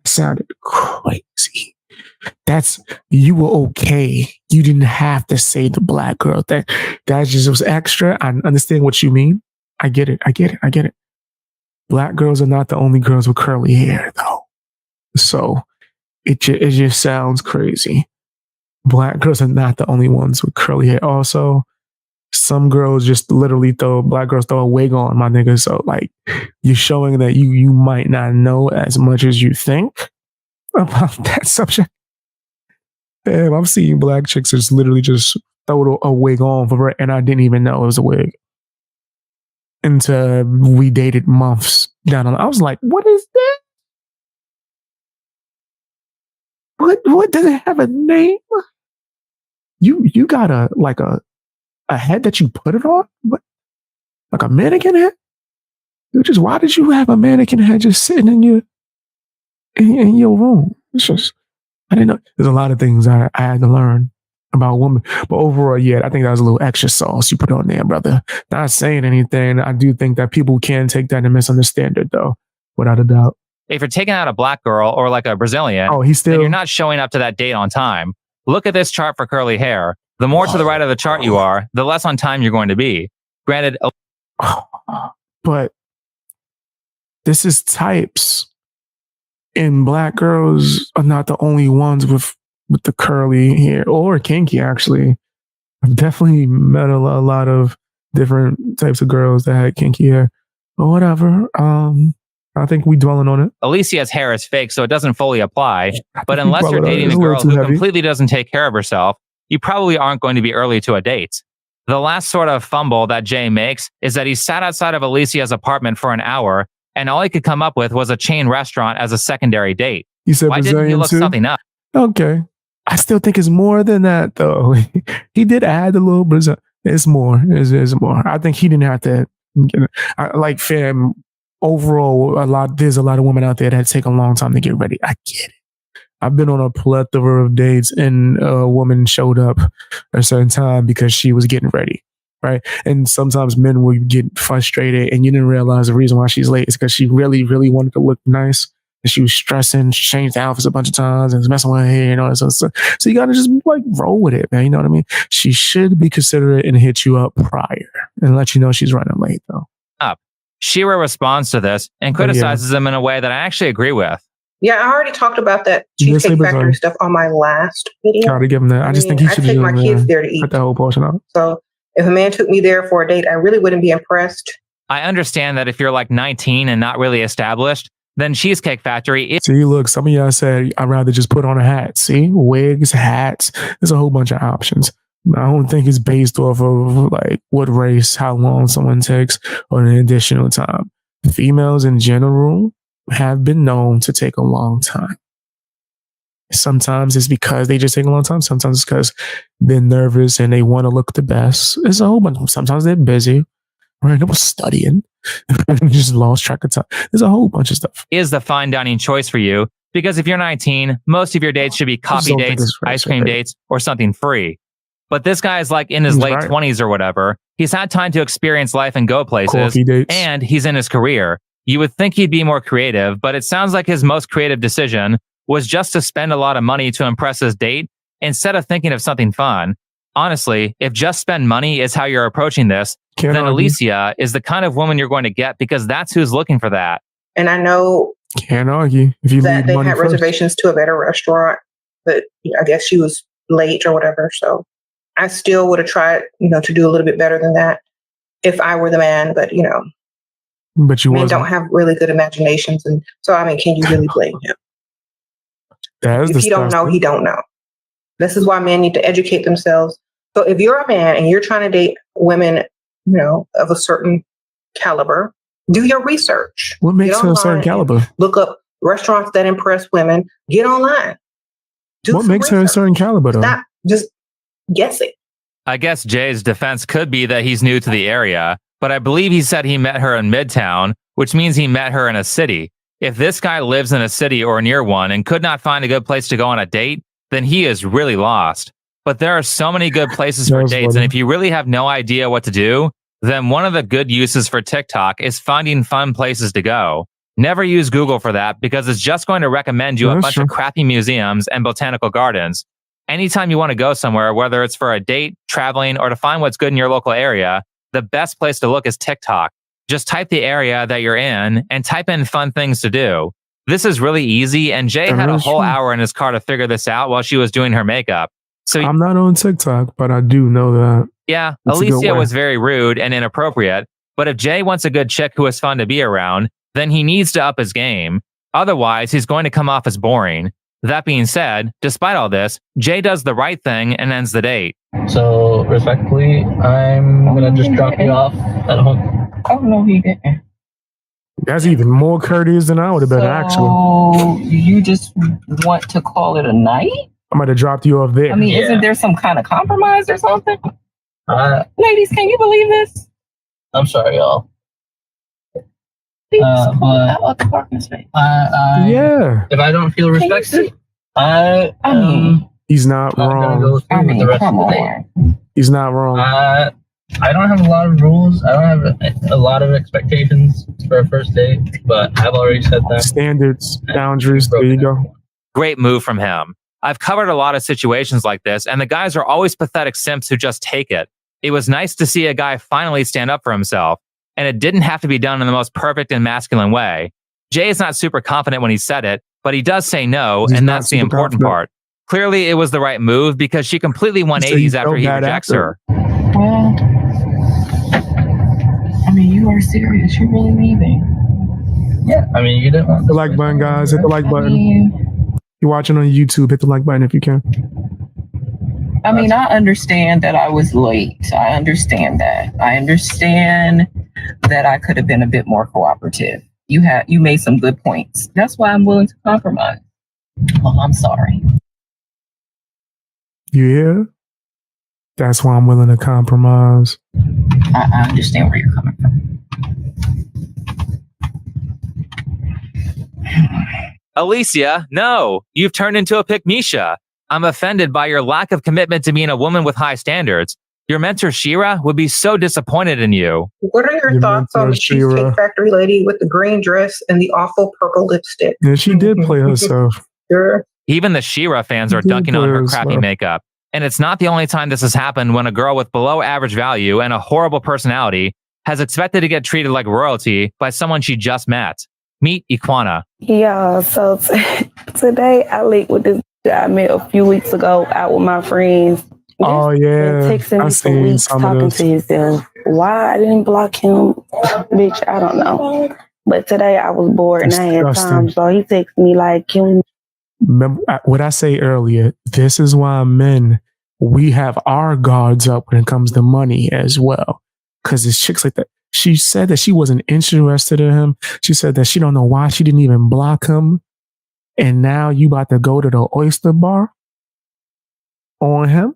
Sounded crazy. You were okay. You didn't have to say the black girl thing. That just was extra. I understand what you mean. I get it. Black girls are not the only girls with curly hair, though. So it just sounds crazy. Black girls are not the only ones with curly hair. Also, some girls just literally black girls throw a wig on, my nigga. So like, you're showing that you might not know as much as you think about that subject. Damn, I've seen black chicks just literally just throw a wig on for her, and I didn't even know it was a wig until we dated months down the line. I was like, what is that? What does it have a name? You got a head that you put it on? What? Like a mannequin head? Why did you have a mannequin head just sitting in your room? It's just, I didn't know. There's a lot of things I had to learn. about women. But overall, yeah, I think that was a little extra sauce you put on there, brother. Not saying anything. I do think that people can take that and misunderstand it, though, without a doubt. If you're taking out a black girl or like a Brazilian, then you're not showing up to that date on time. Look at this chart for curly hair. The more to the right of the chart you are, the less on time you're going to be. Granted, but this is types, and black girls are not the only ones with the curly hair or kinky. Actually, I've definitely met a lot of different types of girls that had kinky hair or whatever. I think we dwelling on it. Alicia's hair is fake, so it doesn't fully apply. But unless you're dating a girl who completely doesn't take care of herself, you probably aren't going to be early to a date. The last sort of fumble that Jay makes is that he sat outside of Alicia's apartment for an hour, and all he could come up with was a chain restaurant as a secondary date. You said why Brazilian didn't he look too? something up? Okay. I still think it's more than that, though. He did add a little Brazil. It's more. It's more. I think he didn't have to. Like, fam, overall, there's a lot of women out there that take a long time to get ready. I get it. I've been on a plethora of dates, and a woman showed up at a certain time because she was getting ready, right? And sometimes men will get frustrated, and you didn't realize the reason why she's late is because she really, really wanted to look nice. And she was stressing. She changed outfits a bunch of times and was messing with her hair and all that sort of stuff. So you got to just like roll with it, man. You know what I mean? She should be considerate and hit you up prior and let you know she's running late, though. Shira responds to this and criticizes him in a way that I actually agree with. Yeah, I already talked about that Cheesecake Factory stuff on my last video. Gotta give him that. I just think he should take my kids there to eat. Cut that whole portion out. So if a man took me there for a date, I really wouldn't be impressed. I understand that if you're like 19 and not really established, then Cheesecake Factory is... See, look, some of y'all said I'd rather just put on a hat. See, wigs, hats. There's a whole bunch of options. I don't think it's based off of like what race, how long someone takes, or an additional time. Females in general have been known to take a long time. Sometimes it's because they just take a long time. Sometimes it's because they're nervous and they want to look the best. It's a whole bunch. Sometimes they're busy, right? They were studying. Just lost track of time. There's a whole bunch of stuff. Is the fine dining choice for you? Because if you're 19, most of your dates should be coffee dates, ice cream dates, or something free. But this guy is like in his late 20s or whatever. He's had time to experience life and go places, and he's in his career. You would think he'd be more creative, but it sounds like his most creative decision was just to spend a lot of money to impress his date instead of thinking of something fun. Honestly, if just spend money is how you're approaching this, then Alicia is the kind of woman you're going to get because that's who's looking for that. And I know can't argue if you that they had reservations to a better restaurant, but I guess she was late or whatever. So I still would have tried, to do a little bit better than that if I were the man. But but men don't have really good imaginations, and so can you really blame him? If he don't know, he don't know. This is why men need to educate themselves. So if you're a man and you're trying to date women, of a certain caliber, do your research. What makes her a certain caliber? Look up restaurants that impress women. Get online. What makes her a certain caliber, though? Not just guessing. I guess Jay's defense could be that he's new to the area, but I believe he said he met her in Midtown, which means he met her in a city. If this guy lives in a city or near one and could not find a good place to go on a date, then he is really lost. But there are so many good places for dates, and if you really have no idea what to do, then one of the good uses for TikTok is finding fun places to go. Never use Google for that because it's just going to recommend you a bunch of crappy museums and botanical gardens. Anytime you want to go somewhere, whether it's for a date, traveling, or to find what's good in your local area, the best place to look is TikTok. Just type the area that you're in and type in fun things to do. This is really easy, and Jay had a whole hour in his car to figure this out while she was doing her makeup. So I'm not on TikTok, but I do know that. Yeah, Alicia was very rude and inappropriate, but if Jay wants a good chick who is fun to be around, then he needs to up his game. Otherwise, he's going to come off as boring. That being said, despite all this, Jay does the right thing and ends the date. So, respectfully, I'm going to just drop you off at home. Oh, no, he didn't. That's even more courteous than I would have been, actually. So, you just want to call it a night? I might have dropped you off there. Isn't there some kind of compromise or something? Ladies, can you believe this? I'm sorry, y'all. About the parking space. Yeah. If I don't feel respected, I am He's not I'm gonna wrong. go through with the rest of the day. He's not wrong. I don't have a lot of rules. I don't have a lot of expectations for a first date, but I've already said that. Standards, boundaries. There you go. Great move from him. I've covered a lot of situations like this, and the guys are always pathetic simps who just take it. It was nice to see a guy finally stand up for himself, and it didn't have to be done in the most perfect and masculine way. Jay is not super confident when he said it, but he does say no, and that's the important part. Clearly, it was the right move because she completely 180s after he rejects her. Well, I mean, you are serious. You're really leaving. Yeah, I mean, you didn't want Hit the like button, guys. Hit the like button. You're watching on YouTube. Hit the like button if you can. I mean, I understand that I was late. I understand that. I understand that I could have been a bit more cooperative. You made some good points. That's why I'm willing to compromise. Well, I'm sorry. You hear? That's why I'm willing to compromise. I understand where you're coming from. Alicia, no, you've turned into a pick-Misha. I'm offended by your lack of commitment to being a woman with high standards. Your mentor, Shira, would be so disappointed in you. What are your thoughts on the Cheesecake Factory lady with the green dress and the awful purple lipstick? Yeah, she did play herself. Sure. Even the Shira fans are dunking on her crappy makeup. And it's not the only time this has happened when a girl with below average value and a horrible personality has expected to get treated like royalty by someone she just met. Meet Iquana. Yeah, so today I linked with this guy I met a few weeks ago out with my friends. Oh, yeah. Texting me for weeks talking to himself. Why I didn't block him? Bitch, I don't know. But today I was bored and I had time. So he texted me like, can we... Remember what I say earlier, this is why men, we have our guards up when it comes to money as well. Because it's chicks like that. She said that she wasn't interested in him. She said that she don't know why she didn't even block him. And now you about to go to the oyster bar on him?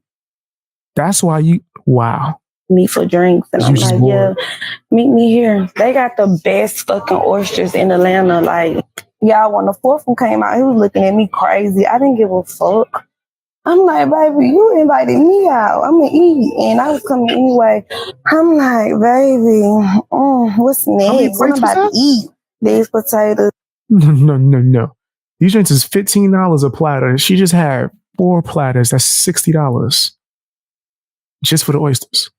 That's why you, wow. Me for drinks. And I'm like, yeah, meet me here. They got the best fucking oysters in Atlanta. Like, y'all, when the fourth one came out, he was looking at me crazy. I didn't give a fuck. I'm like, baby, you invited me out. I'm going to eat. And I was coming anyway. I'm like, baby, what's next? I'm about to eat these potatoes. No. These drinks is $15 a platter. She just had 4 platters. That's $60 just for the oysters.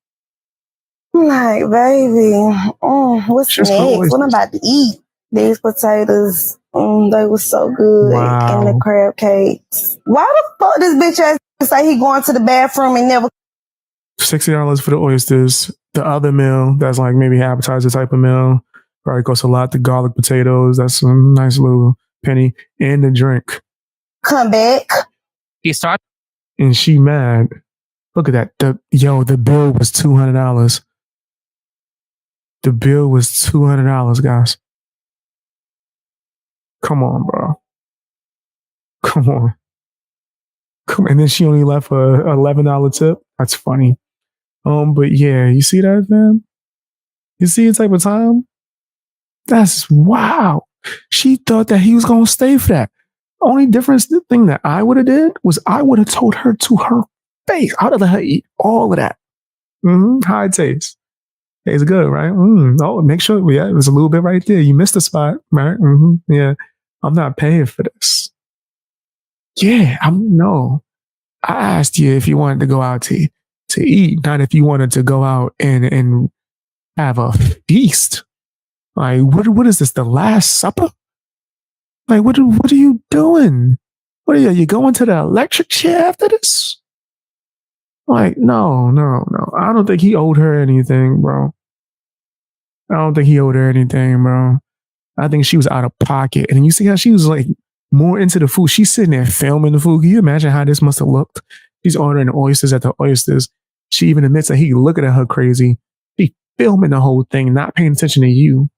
I'm like, baby, what's Just next? What I'm about to eat? These potatoes, they were so good. Wow. And the crab cakes. Why the fuck this bitch ass say he going to the bathroom and never... $60 for the oysters. The other meal, that's like maybe appetizer type of meal, probably costs a lot. The garlic potatoes, that's a nice little penny. And the drink. Come back. He starts. And she mad. Look at that. The bill was $200. The bill was $200, guys. Come on, bro. Come on. And then she only left a $11 tip. That's funny. But yeah, you see that, fam? You see the type of time? That's wow. She thought that he was gonna stay for that. Only difference thing that I would have did was I would have told her to her face. I would have let her eat all of that. How it tastes. Tastes good, right? Oh, make sure, yeah, it was a little bit right there. You missed the spot, right? Yeah. I'm not paying for this. Yeah, I asked you if you wanted to go out to eat, not if you wanted to go out and have a feast. Like, what is this? The Last Supper? Like, what are you doing? Are you going to the electric chair after this? Like, no. I don't think he owed her anything, bro. I think she was out of pocket. And you see how she was like more into the food. She's sitting there filming the food. Can you imagine how this must have looked? She's ordering oysters at the oysters. She even admits that he looking at her crazy. She filming the whole thing, not paying attention to you.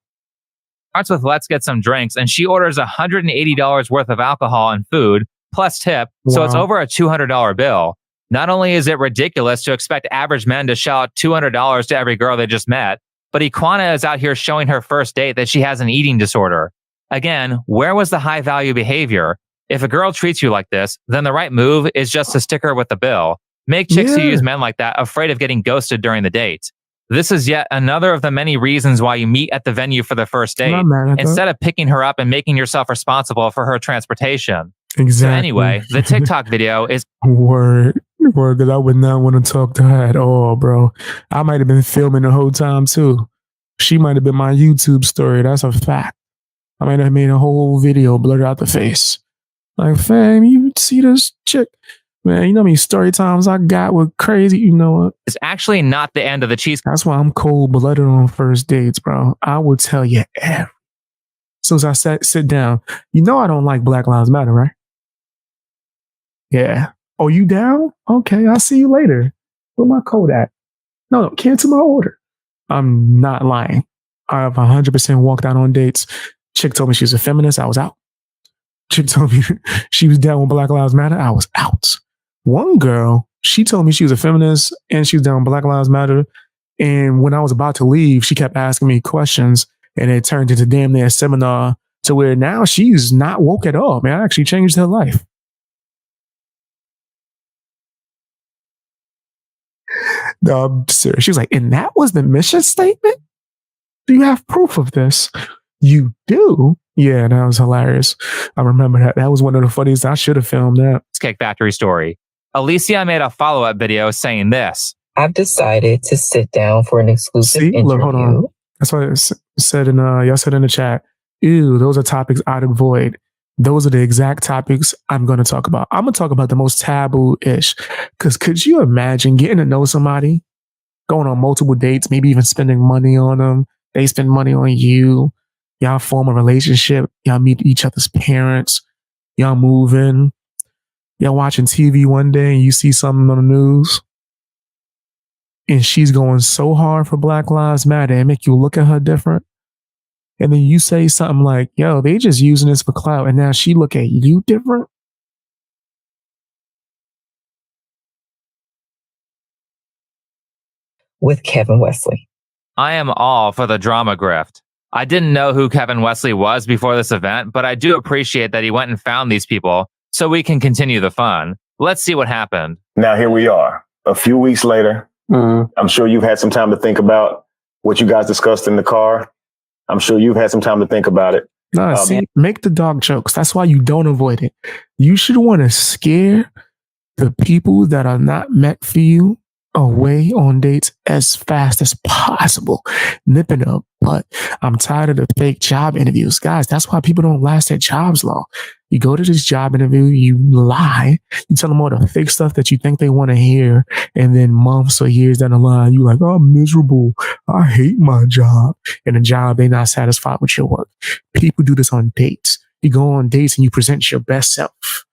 Starts with let's get some drinks, and she orders $180 worth of alcohol and food plus tip. So it's over a $200 bill. Not only is it ridiculous to expect average men to shell out $200 to every girl they just met, but Iquana is out here showing her first date that she has an eating disorder. Again, where was the high value behavior? If a girl treats you like this, then the right move is just to stick her with the bill. Make chicks who use men like that afraid of getting ghosted during the date. This is yet another of the many reasons why you meet at the venue for the first date, instead of picking her up and making yourself responsible for her transportation. Exactly. So anyway, the TikTok video is... Word, because I would not want to talk to her at all, bro. I might have been filming the whole time, too. She might have been my YouTube story. That's a fact. I might have made a whole video blurred out the face. Like, fam, you see this chick? Man, you know how many story times I got with crazy, you know what? It's actually not the end of the cheese. That's why I'm cold-blooded on first dates, bro. I will tell you everything. As soon as I sit down, you know I don't like Black Lives Matter, right? Yeah. Oh, you down? Okay, I'll see you later. Where my code at? No, cancel my order. I'm not lying. I've 100% walked out on dates. Chick told me she was a feminist. I was out. Chick told me she was down with Black Lives Matter. I was out. One girl, she told me she was a feminist and she was down with Black Lives Matter. And when I was about to leave, she kept asking me questions and it turned into damn near a seminar to where now she's not woke at all. Man, I actually changed her life. No, I'm serious. She was like, and that was the mission statement? Do you have proof of this? You do? Yeah, that was hilarious. I remember that. That was one of the funniest. I should have filmed that. Cheesecake Factory story. Alicia made a follow-up video saying this. I've decided to sit down for an exclusive interview. Look, hold on. That's what I said in y'all said in the chat. Ew, those are topics I'd avoid. Those are the exact topics I'm going to talk about. I'm going to talk about the most taboo-ish. Because could you imagine getting to know somebody, going on multiple dates, maybe even spending money on them? They spend money on you. Y'all form a relationship. Y'all meet each other's parents. Y'all move in. Y'all watching TV one day and you see something on the news. And she's going so hard for Black Lives Matter and make you look at her different. And then you say something like, yo, they just using this for clout. And now she look at you different. With Kevin Wesley. I am all for the drama grift. I didn't know who Kevin Wesley was before this event, but I do appreciate that he went and found these people so we can continue the fun. Let's see what happened. Now here we are, a few weeks later. I'm sure you've had some time to think about what you guys discussed in the car. I'm sure you've had some time to think about it. No, see, make the dog jokes. That's why you don't avoid it. You should want to scare the people that are not meant for you away on dates as fast as possible. Nip it up. But I'm tired of the fake job interviews. Guys, that's why people don't last at jobs long. You go to this job interview, you lie, you tell them all the fake stuff that you think they want to hear. And then months or years down the line, you're like, oh, I'm miserable. I hate my job. And the job, they're not satisfied with your work. People do this on dates. You go on dates and you present your best self.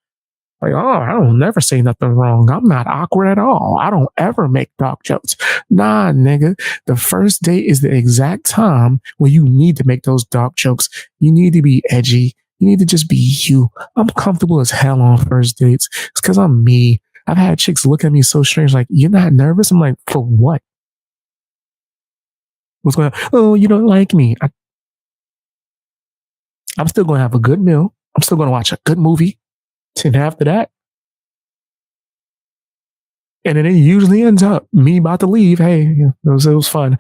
Like, oh, I don't never say nothing wrong. I'm not awkward at all. I don't ever make dog jokes. Nah, nigga. The first date is the exact time when you need to make those dog jokes. You need to be edgy. You need to just be you. I'm comfortable as hell on first dates. It's because I'm me. I've had chicks look at me so strange, like, you're not nervous? I'm like, for what? What's going on? Oh, you don't like me. I'm still going to have a good meal. I'm still going to watch a good movie. And after that, and then it usually ends up me about to leave. Hey, it was fun.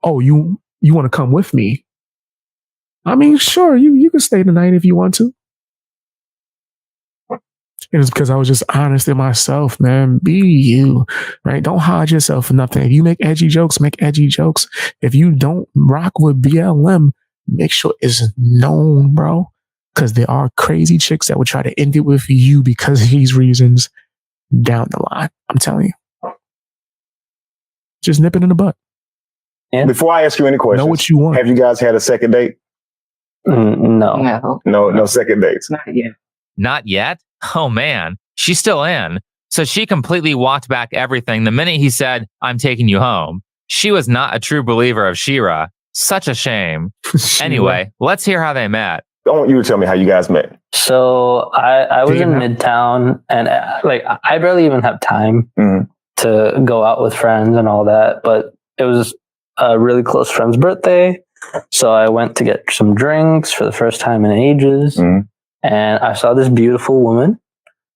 Oh, you want to come with me? I mean, sure, you can stay tonight if you want to. And it's because I was just honest in myself, man. Be you, right? Don't hide yourself for nothing. If you make edgy jokes, make edgy jokes. If you don't rock with BLM, make sure it's known, bro. Because there are crazy chicks that would try to end it with you because of these reasons down the line. I'm telling you. Just nip it in the butt. Yeah. Before I ask you any questions, know what you want. Have you guys had a second date? No. No second dates. Not yet. Not yet? Oh, man. She's still in. So she completely walked back everything the minute he said, I'm taking you home. She was not a true believer of Shira. Such a shame. Anyway, let's hear how they met. I want you to tell me how you guys met. So I was in Midtown, and I barely even have time to go out with friends and all that. But it was a really close friend's birthday, so I went to get some drinks for the first time in ages. and I saw this beautiful woman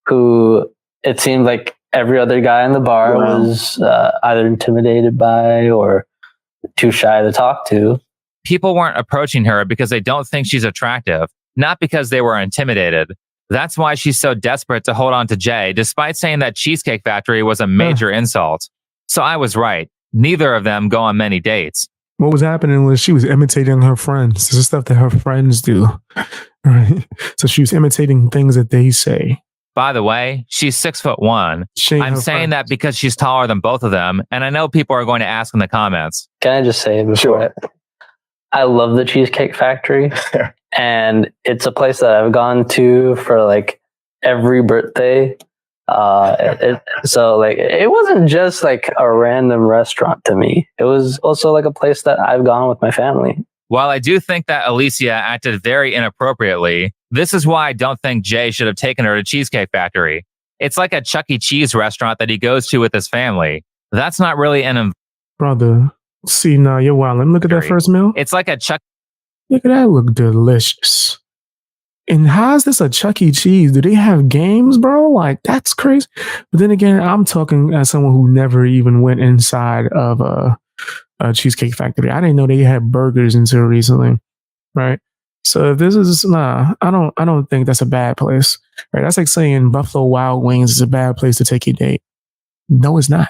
who it seemed like every other guy in the bar was either intimidated by or too shy to talk to. People weren't approaching her because they don't think she's attractive, not because they were intimidated. That's why she's so desperate to hold on to Jay, despite saying that Cheesecake Factory was a major insult. So I was right. Neither of them go on many dates. What was happening was she was imitating her friends. This is stuff that her friends do. Right? So she was imitating things that they say. By the way, she's 6'1". I'm saying that because she's taller than both of them, and I know people are going to ask in the comments. Can I just say before I love the Cheesecake Factory, and it's a place that I've gone to for like every birthday. So like it wasn't just like a random restaurant to me. It was also like a place that I've gone with my family. While I do think that Alicia acted very inappropriately, this is why I don't think Jay should have taken her to Cheesecake Factory. It's like a Chuck E. Cheese restaurant that he goes to with his family. That's not really an brother. See, now you're wild. Let me look at that first meal. It's like a Chuck. Look at that. Look delicious. And how is this a Chuck E. Cheese? Do they have games, bro? Like, that's crazy. But then again, I'm talking as someone who never even went inside of a Cheesecake Factory. I didn't know they had burgers until recently, right? So if this is I don't think that's a bad place, right? That's like saying Buffalo Wild Wings is a bad place to take your date. No, it's not.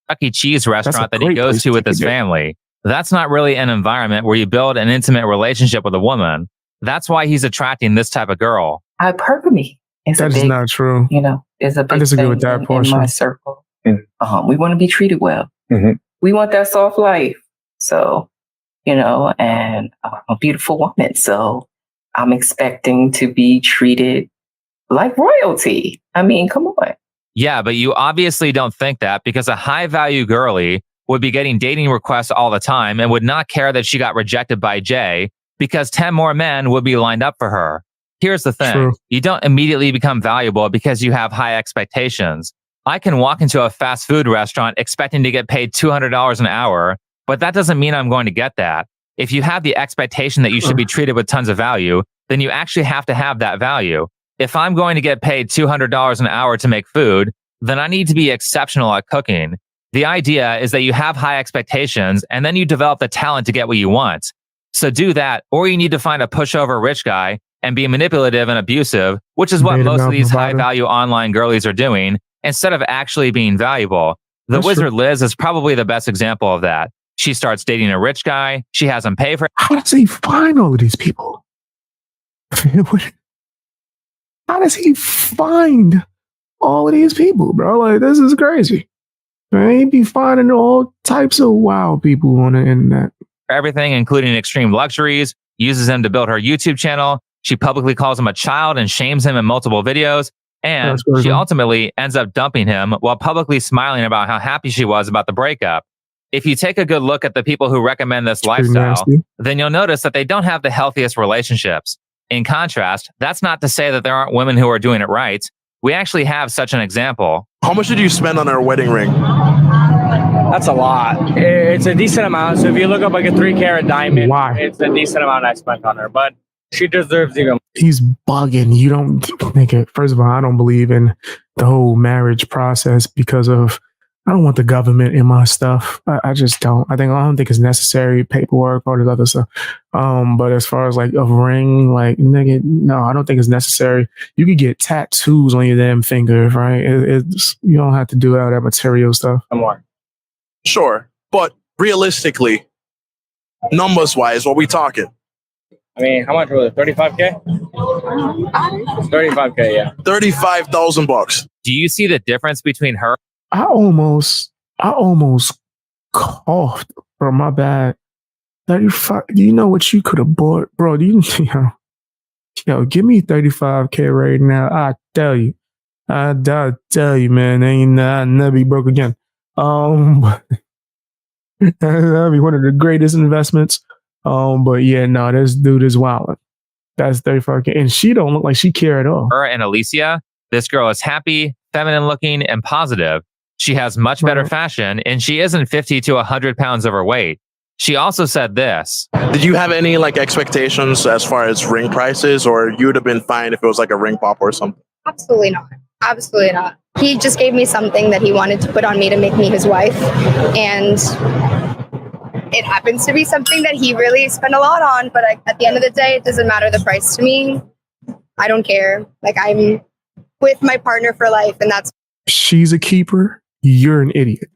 Chuck E. Cheese restaurant that he goes to with his family. That's not really an environment where you build an intimate relationship with a woman. That's why he's attracting this type of girl. Hypergamy is that is not true. You know, is a big I disagree thing with that portion. In my circle. We want to be treated well. We want that soft life. So, you know, and I'm a beautiful woman. So I'm expecting to be treated like royalty. I mean, come on. Yeah, but you obviously don't think that because a high value girly would be getting dating requests all the time and would not care that she got rejected by Jay because 10 more men would be lined up for her. Here's the thing. True. You don't immediately become valuable because you have high expectations. I can walk into a fast food restaurant expecting to get paid $200 an hour, but that doesn't mean I'm going to get that. If you have the expectation that you should be treated with tons of value, then you actually have to have that value. If I'm going to get paid $200 an hour to make food, then I need to be exceptional at cooking. The idea is that you have high expectations and then you develop the talent to get what you want. So do that, or you need to find a pushover rich guy and be manipulative and abusive, which is what most of these high value online girlies are doing, instead of actually being valuable. The Wizard Liz is probably the best example of that. She starts dating a rich guy. She has him pay for it. How does he find all of these people? How does he find all of these people, bro? Like, this is crazy. He be finding all types of wild people on the internet. Everything, including extreme luxuries, uses him to build her YouTube channel. She publicly calls him a child and shames him in multiple videos. And she ultimately ends up dumping him while publicly smiling about how happy she was about the breakup. If you take a good look at the people who recommend this lifestyle, then you'll notice that they don't have the healthiest relationships. In contrast, that's not to say that there aren't women who are doing it right. We actually have such an example. How much did you spend on her wedding ring? That's a lot. It's a decent amount. So if you look up like a 3-carat diamond, it's a decent amount I spent on her. But she deserves even. He's bugging. You don't think it. First of all, I don't believe in the whole marriage process because of, I don't want the government in my stuff. I just don't. I don't think it's necessary, paperwork, all this other stuff. But as far as like a ring, like, nigga, no, I don't think it's necessary. You could get tattoos on your damn fingers, right? You don't have to do all that material stuff. Come on. Sure. But realistically, numbers wise, what we talking? I mean, how much was it? 35K? 35K, yeah. $35,000. Do you see the difference between her? I almost coughed, bro. My bad. 35. Do you know what you could have bought, bro? Do you yo, give me 35K right now. I tell you, man. I'll never be broke again. That'd be one of the greatest investments. But yeah, no, this dude is wild. That's 35K, and she don't look like she care at all. Her and Alicia, this girl is happy, feminine looking, and positive. She has much better fashion, and she isn't 50 to 100 pounds overweight. She also said this. Did you have any like expectations as far as ring prices, or you would have been fine if it was like a ring pop or something? Absolutely not. Absolutely not. He just gave me something that he wanted to put on me to make me his wife. And it happens to be something that he really spent a lot on. But at the end of the day, it doesn't matter the price to me. I don't care. Like, I'm with my partner for life. And that's. She's a keeper. You're an idiot.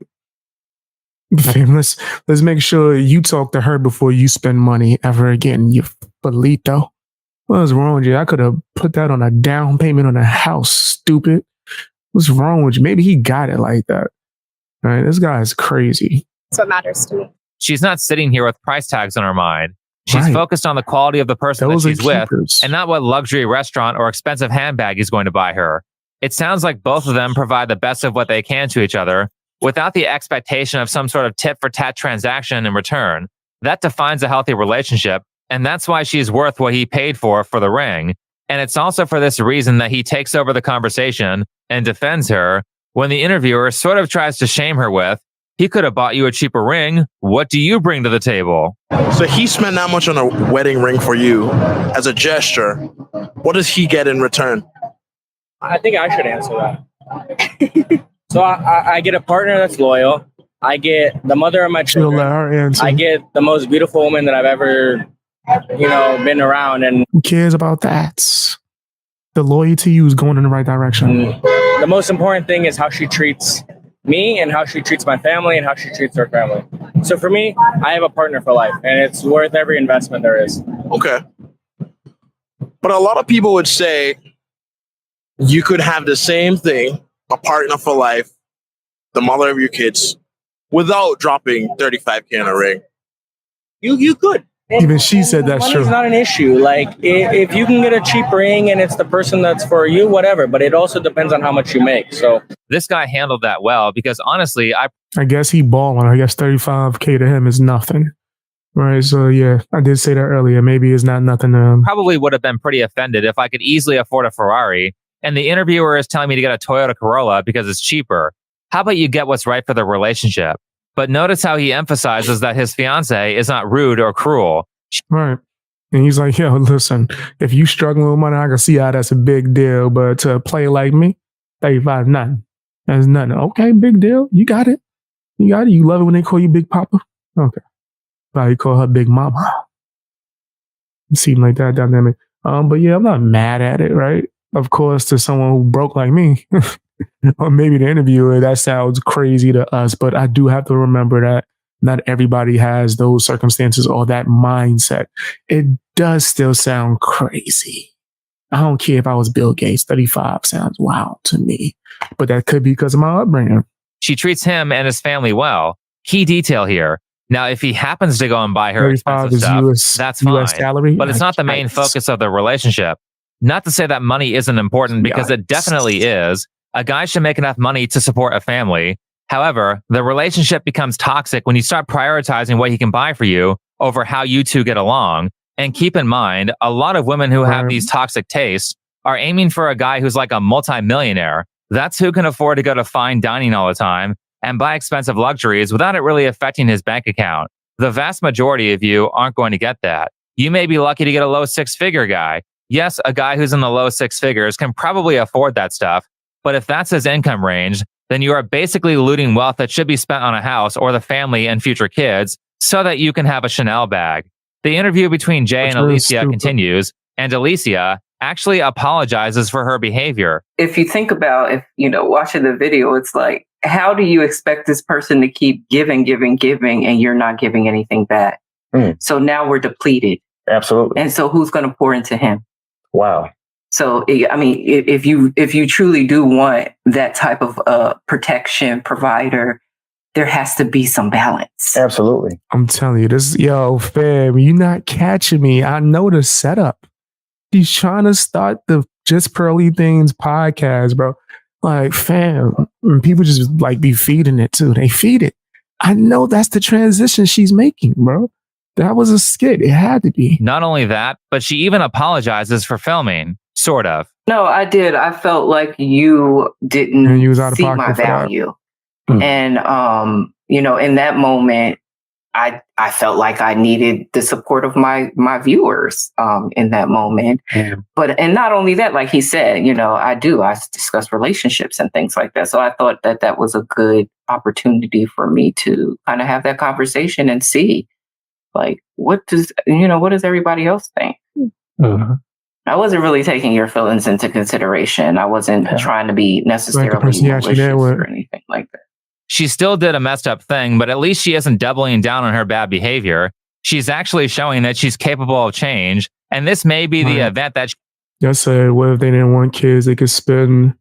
Fam, let's make sure you talk to her before you spend money ever again, you felito. What's wrong with you? I could have put that on a down payment on a house, stupid. What's wrong with you? Maybe he got it like that. All right, this guy is crazy. That's what matters to me. She's not sitting here with price tags on her mind. She's focused on the quality of the person that she's with and not what luxury restaurant or expensive handbag he's going to buy her. It sounds like both of them provide the best of what they can to each other without the expectation of some sort of tit-for-tat transaction in return. That defines a healthy relationship, and that's why she's worth what he paid for the ring. And it's also for this reason that he takes over the conversation and defends her when the interviewer sort of tries to shame her with, he could have bought you a cheaper ring. What do you bring to the table? So he spent that much on a wedding ring for you as a gesture. What does he get in return? I think I should answer that. So I get a partner that's loyal. I get the mother of my children. Let her answer. I get the most beautiful woman that I've ever, been around. And who cares about that? The loyalty to you is going in the right direction. The most important thing is how she treats me and how she treats my family and how she treats her family. So for me, I have a partner for life, and it's worth every investment there is. Okay. But a lot of people would say you could have the same thing, a partner for life, the mother of your kids, without dropping $35K on a ring. You could. Even she said that's true. Money's not an issue. Like, if you can get a cheap ring and it's the person that's for you, whatever. But it also depends on how much you make. So this guy handled that well because honestly, I guess he balling. I guess $35K to him is nothing. Right. So yeah, I did say that earlier. Maybe it's not nothing to him. Probably would have been pretty offended if I could easily afford a Ferrari and the interviewer is telling me to get a Toyota Corolla because it's cheaper. How about you get what's right for the relationship? But notice how he emphasizes that his fiance is not rude or cruel. Right. And he's like, yo, listen, if you struggling with money, I can see how that's a big deal. But to play like me, 35, nothing. That's nothing. Okay, big deal. You got it. You got it. You love it when they call you Big Papa? Okay. But you call her Big Mama. It seemed like that dynamic. But yeah, I'm not mad at it, right? Of course, to someone who broke like me. Or maybe the interviewer, that sounds crazy to us, but I do have to remember that not everybody has those circumstances or that mindset. It does still sound crazy. I don't care if I was Bill Gates. 35 sounds wild to me, but that could be because of my upbringing. She treats him and his family well. Key detail here. Now, if he happens to go and buy her expensive stuff, that's fine. Salary? But it's not the main focus of the relationship. Not to say that money isn't important because it definitely is. A guy should make enough money to support a family. However, the relationship becomes toxic when you start prioritizing what he can buy for you over how you two get along. And keep in mind, a lot of women who have these toxic tastes are aiming for a guy who's like a multimillionaire. That's who can afford to go to fine dining all the time and buy expensive luxuries without it really affecting his bank account. The vast majority of you aren't going to get that. You may be lucky to get a low six-figure guy. Yes, a guy who's in the low six figures can probably afford that stuff. But if that's his income range, then you are basically looting wealth that should be spent on a house or the family and future kids so that you can have a Chanel bag. The interview between Jay and Alicia continues, and Alicia actually apologizes for her behavior. If you think about, watching the video, it's like, how do you expect this person to keep giving, and you're not giving anything back? So now we're depleted. Absolutely. And so who's going to pour into him? Wow. So, I mean, if you truly do want that type of protection provider, there has to be some balance. Absolutely. I'm telling you, fam, you're not catching me. I know the setup. He's trying to start the Just Pearly Things podcast, bro. Like, fam, and people just like be feeding it too. They feed it. I know that's the transition she's making, bro. That was a skit. It had to be. Not only that, but she even apologizes for filming. Sort of. No, I did. I felt like you didn't you was out of see pocket my for that. value. And, in that moment, I felt like I needed the support of my viewers in that moment. But and not only that, like he said, I discuss relationships and things like that. So I thought that was a good opportunity for me to kind of have that conversation and see, like, what does everybody else think? I wasn't really taking your feelings into consideration. I wasn't trying to be necessarily malicious or anything like that. She still did a messed up thing, but at least she isn't doubling down on her bad behavior. She's actually showing that she's capable of change. And this may be the event that... I said, what if they didn't want kids? They could spend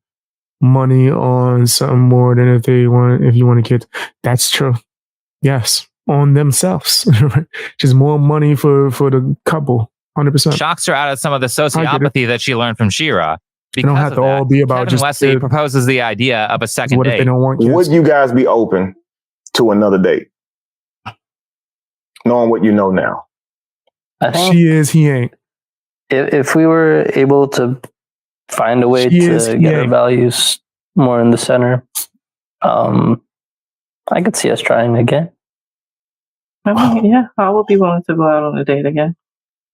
money on something more than if you wanted kids. That's true. Yes. On themselves. Just more money for the couple. 100%. Shocks her out of some of the sociopathy that she learned from Shira. It don't have to all be about Kevin just Wesley proposes the idea of a second what date. if they don't want kids? Would you guys be open to another date? Knowing what you know now. I think She is, he ain't. If we were able to find a way to get our values more in the center, I could see us trying again. Yeah, I would be willing to go out on a date again.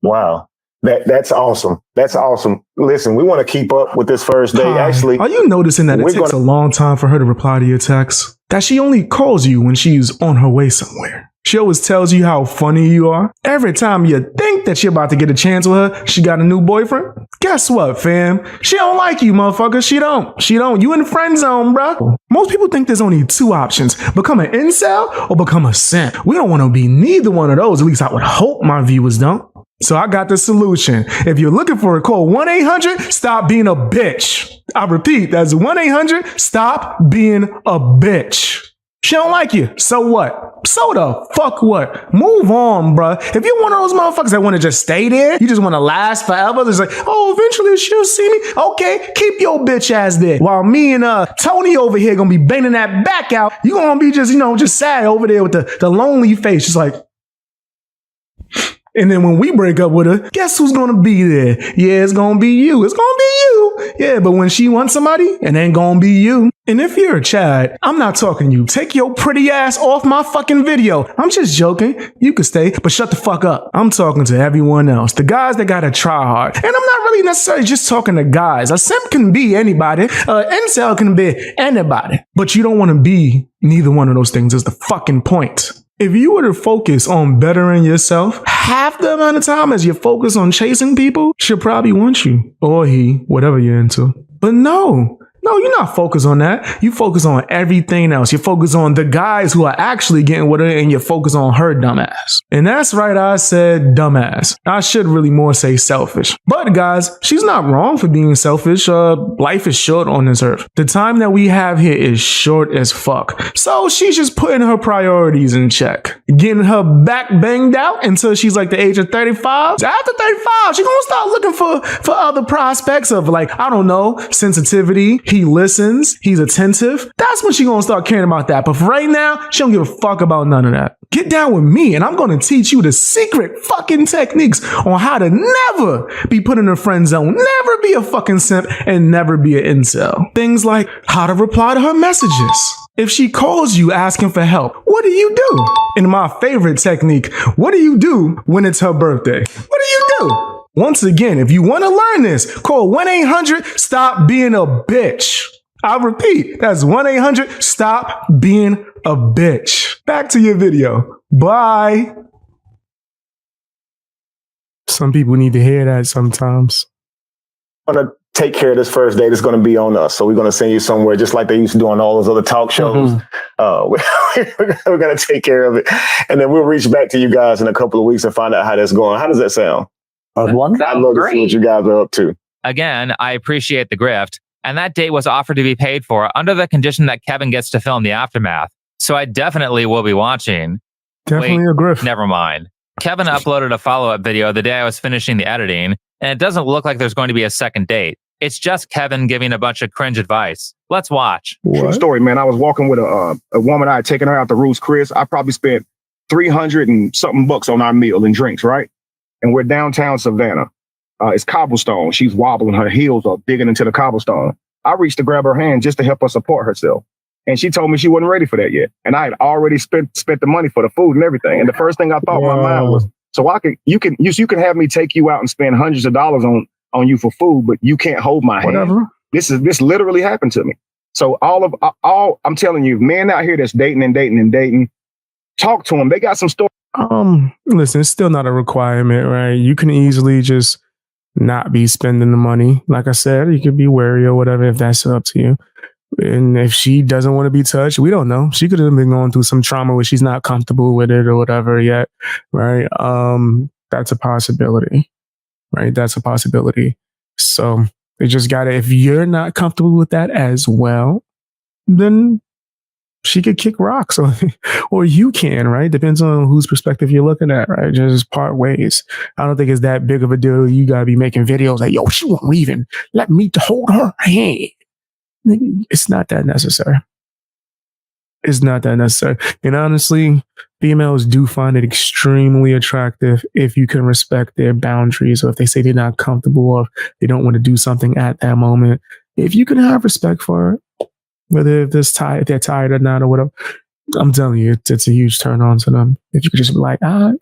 Wow. That's awesome. That's awesome. Listen, we want to keep up with this first date. Actually, are you noticing that it takes a long time for her to reply to your text? That she only calls you when she's on her way somewhere. She always tells you how funny you are. Every time you think that you're about to get a chance with her, she got a new boyfriend. Guess what, fam? She don't like you, motherfucker. She don't. You in the friend zone, bro. Most people think there's only two options. Become an incel or become a simp. We don't want to be neither one of those. At least I would hope my viewers don't. So I got the solution. If you're looking for it, call 1-800 Stop Being a Bitch. I repeat, that's 1-800 Stop Being a Bitch. She don't like you. So what? So the fuck what? Move on, bruh. If you're one of those motherfuckers that want to just stay there, you just want to last forever. It's like, oh, eventually she'll see me. Okay, keep your bitch ass there. While me and Tony over here gonna be banging that back out, you gonna be just, just sad over there with the lonely face. Just like, and then when we break up with her, guess who's going to be there? Yeah, it's going to be you. It's going to be you. Yeah, but when she wants somebody, it ain't going to be you. And if you're a Chad, I'm not talking to you. Take your pretty ass off my fucking video. I'm just joking. You can stay, but shut the fuck up. I'm talking to everyone else. The guys that got to try hard. And I'm not really necessarily just talking to guys. A simp can be anybody. Incel can be anybody. But you don't want to be neither one of those things is the fucking point. If you were to focus on bettering yourself half the amount of time as you focus on chasing people, she'll probably want you. Or he, whatever you're into. But no, you're not focused on that. You focus on everything else. You focus on the guys who are actually getting with her and you focus on her dumbass. And that's right, I said dumbass. I should really more say selfish. But guys, she's not wrong for being selfish. Life is short on this earth. The time that we have here is short as fuck. So she's just putting her priorities in check. Getting her back banged out until she's like the age of 35. After 35, she's gonna start looking for other prospects of like, I don't know, sensitivity. He listens. He's attentive. That's when she's going to start caring about that. But for right now, she don't give a fuck about none of that. Get down with me and I'm going to teach you the secret fucking techniques on how to never be put in a friend zone, never be a fucking simp, and never be an incel. Things like how to reply to her messages. If she calls you asking for help, what do you do? And my favorite technique, what do you do when it's her birthday? What do you do? Once again, if you want to learn this, call 1-800 Stop Being a Bitch. I repeat, that's 1-800 Stop Being a Bitch. Back to your video. Bye. Some people need to hear that sometimes. I'm going to take care of this first date. It's going to be on us. So we're going to send you somewhere just like they used to do on all those other talk shows. We're going to take care of it. And then we'll reach back to you guys in a couple of weeks and find out how that's going. How does that sound? I'd love to see what you guys are up to. Again, I appreciate the grift. And that date was offered to be paid for under the condition that Kevin gets to film the aftermath. So I definitely will be watching. Definitely a grift. Never mind. Kevin uploaded a follow-up video the day I was finishing the editing, and it doesn't look like there's going to be a second date. It's just Kevin giving a bunch of cringe advice. Let's watch. True story, man. I was walking with a woman. I had taken her out to Ruth's Chris. I probably spent $300 and something bucks on our meal and drinks, right? And we're downtown Savannah. It's cobblestone. She's wobbling. Her heels are digging into the cobblestone. I reached to grab her hand just to help her support herself. And she told me she wasn't ready for that yet. And I had already spent the money for the food and everything. And the first thing I thought in my mind was, so you can have me take you out and spend hundreds of dollars on you for food, but you can't hold my hand. This literally happened to me. So I'm telling you, men out here that's dating, talk to them. They got some stories. Listen, it's still not a requirement, right? You can easily just not be spending the money. Like I said, you could be wary or whatever if that's up to you. And if she doesn't want to be touched, we don't know. She could have been going through some trauma where she's not comfortable with it or whatever yet, right? That's a possibility, right? That's a possibility. So they just got to, if you're not comfortable with that as well, then she could kick rocks or you can, right? Depends on whose perspective you're looking at, right? Just part ways. I don't think it's that big of a deal. You got to be making videos like, yo, she won't even let me hold her hand. It's not that necessary. It's not that necessary. And honestly, females do find it extremely attractive if you can respect their boundaries, or if they say they're not comfortable or they don't want to do something at that moment. If you can have respect for it, whether if they're tired or not or whatever, I'm telling you, it's a huge turn on to them. If you could just be like, right?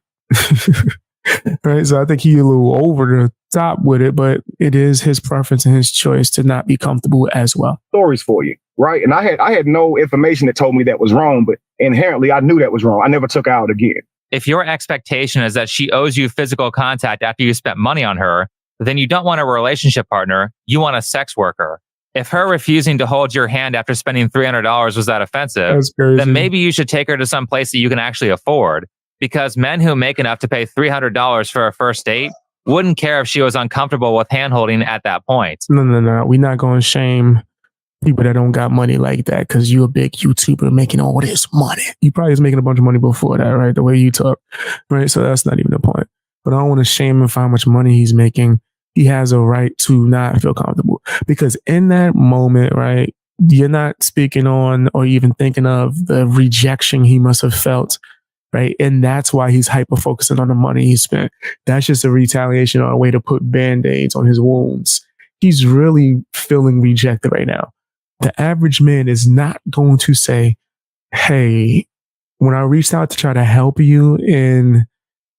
So I think he's a little over the top with it, but it is his preference and his choice to not be comfortable as well. Stories for you, right? And I had no information that told me that was wrong, but inherently I knew that was wrong. I never took her out again. If your expectation is that she owes you physical contact after you spent money on her, then you don't want a relationship partner. You want a sex worker. If her refusing to hold your hand after spending $300 was that offensive, then maybe you should take her to some place that you can actually afford. Because men who make enough to pay $300 for a first date wouldn't care if she was uncomfortable with hand-holding at that point. No. We're not going to shame people that don't got money like that because you're a big YouTuber making all this money. You probably was making a bunch of money before that, right? The way you talk, right? So that's not even the point. But I don't want to shame him for how much money he's making. He has a right to not feel comfortable because in that moment, right, you're not speaking on or even thinking of the rejection he must have felt. Right. And that's why he's hyper focusing on the money he spent. That's just a retaliation or a way to put band-aids on his wounds. He's really feeling rejected right now. The average man is not going to say, hey, when I reached out to try to help you and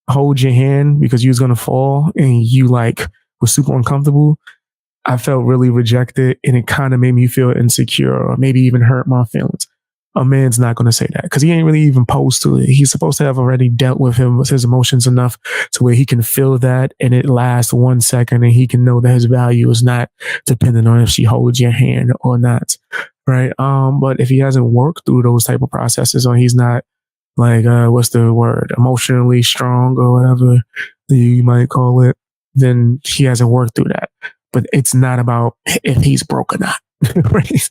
hold your hand because you was going to fall and you were super uncomfortable, I felt really rejected and it kind of made me feel insecure or maybe even hurt my feelings. A man's not going to say that because he ain't really even supposed to. He's supposed to have already dealt with his emotions enough to where he can feel that and it lasts 1 second and he can know that his value is not dependent on if she holds your hand or not. Right. But if he hasn't worked through those type of processes or he's not what's the word? Emotionally strong or whatever you might call it, then he hasn't worked through that. But it's not about if he's broke or not. Right?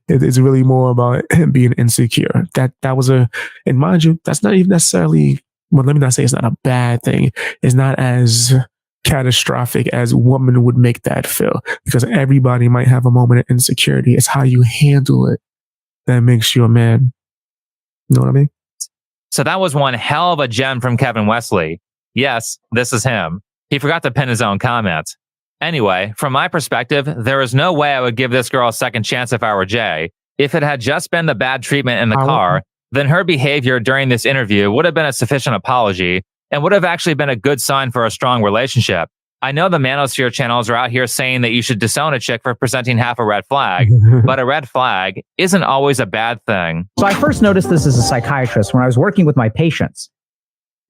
It's really more about him being insecure. That was and mind you, that's not even necessarily, well, let me not say it's not a bad thing. It's not as catastrophic as women would make that feel because everybody might have a moment of insecurity. It's how you handle it that makes you a man. You know what I mean? So that was one hell of a gem from Kevin Wesley. Yes, this is him. He forgot to pin his own comment. Anyway, from my perspective, there is no way I would give this girl a second chance if I were Jay. If it had just been the bad treatment in the car, then her behavior during this interview would have been a sufficient apology and would have actually been a good sign for a strong relationship. I know the manosphere channels are out here saying that you should disown a chick for presenting half a red flag, but a red flag isn't always a bad thing. So I first noticed this as a psychiatrist when I was working with my patients.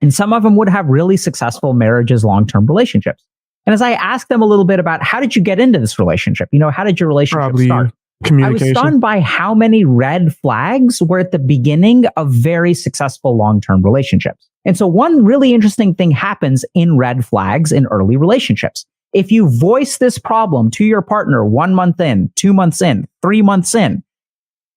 And some of them would have really successful marriages, long-term relationships. And as I asked them a little bit about how did you get into this relationship? How did your relationship start? I was stunned by how many red flags were at the beginning of very successful long-term relationships. And so one really interesting thing happens in red flags in early relationships. If you voice this problem to your partner 1 month in, 2 months in, 3 months in,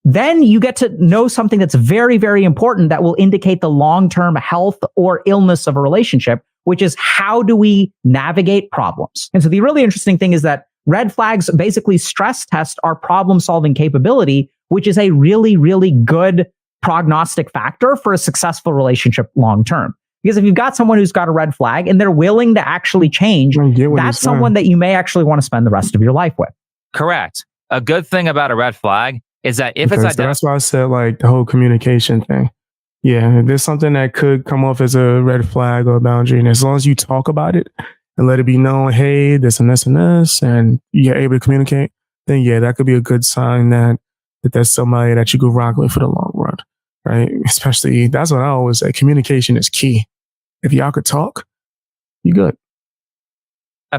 then you get to know something that's very, very important that will indicate the long-term health or illness of a relationship, which is how do we navigate problems? And so the really interesting thing is that red flags basically stress test our problem-solving capability, which is a really, really good prognostic factor for a successful relationship long-term. Because if you've got someone who's got a red flag and they're willing to actually change, that's someone that you may actually want to spend the rest of your life with. Correct. A good thing about a red flag is that if Because it's that's why I said like the whole communication thing. Yeah, if there's something that could come off as a red flag or a boundary, and as long as you talk about it and let it be known, hey, this and this and this, and you're able to communicate, then yeah, that could be a good sign that there's somebody that you could rock with for the long run, right? Especially, that's what I always say, communication is key. If y'all could talk, you good.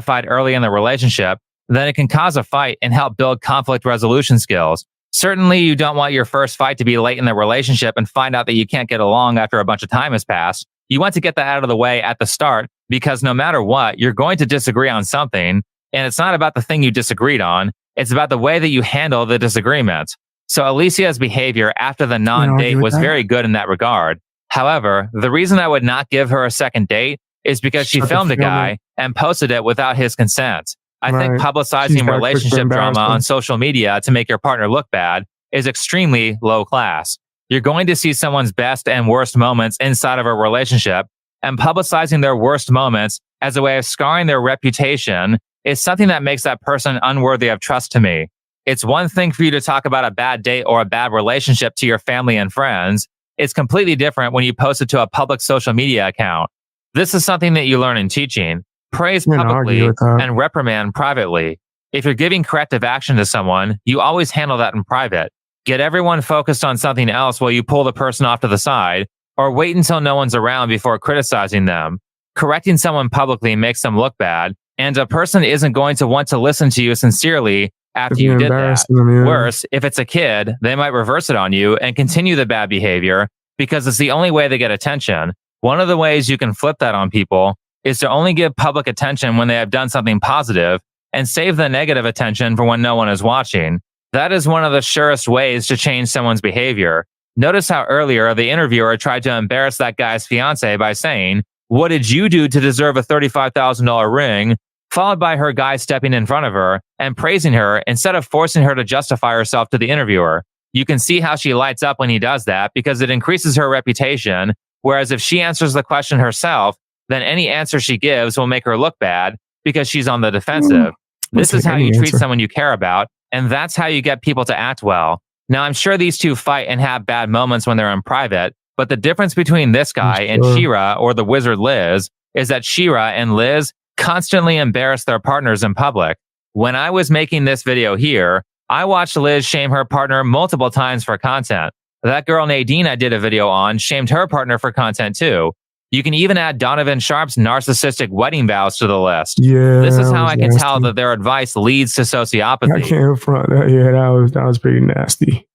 Fight early in the relationship, then it can cause a fight and help build conflict resolution skills. Certainly, you don't want your first fight to be late in the relationship and find out that you can't get along after a bunch of time has passed. You want to get that out of the way at the start, because no matter what, you're going to disagree on something. And it's not about the thing you disagreed on. It's about the way that you handle the disagreement. So Alicia's behavior after the non-date was very good in that regard. However, the reason I would not give her a second date is because she filmed a guy and posted it without his consent. I think publicizing relationship drama on social media to make your partner look bad is extremely low class. You're going to see someone's best and worst moments inside of a relationship, and publicizing their worst moments as a way of scarring their reputation is something that makes that person unworthy of trust to me. It's one thing for you to talk about a bad date or a bad relationship to your family and friends. It's completely different when you post it to a public social media account. This is something that you learn in teaching. Praise publicly and reprimand privately. If you're giving corrective action to someone, you always handle that in private. Get everyone focused on something else while you pull the person off to the side, or wait until no one's around before criticizing them. Correcting someone publicly makes them look bad, and a person isn't going to want to listen to you sincerely after you did that. Worse, if it's a kid, they might reverse it on you and continue the bad behavior because it's the only way they get attention. One of the ways you can flip that on people is to only give public attention when they have done something positive and save the negative attention for when no one is watching. That is one of the surest ways to change someone's behavior. Notice how earlier the interviewer tried to embarrass that guy's fiance by saying, "What did you do to deserve a $35,000 ring?" followed by her guy stepping in front of her and praising her instead of forcing her to justify herself to the interviewer. You can see how she lights up when he does that because it increases her reputation, whereas if she answers the question herself, then any answer she gives will make her look bad because she's on the defensive. This is how you treat someone you care about, and that's how you get people to act well. Now, I'm sure these two fight and have bad moments when they're in private, but the difference between this guy and Shira or the wizard Liz is that Shira and Liz constantly embarrass their partners in public. When I was making this video here, I watched Liz shame her partner multiple times for content. That girl Nadine I did a video on shamed her partner for content too. You can even add Donovan Sharp's narcissistic wedding vows to the list. Yeah, this is how I can tell that their advice leads to sociopathy. I can't front that. Yeah, that was pretty nasty.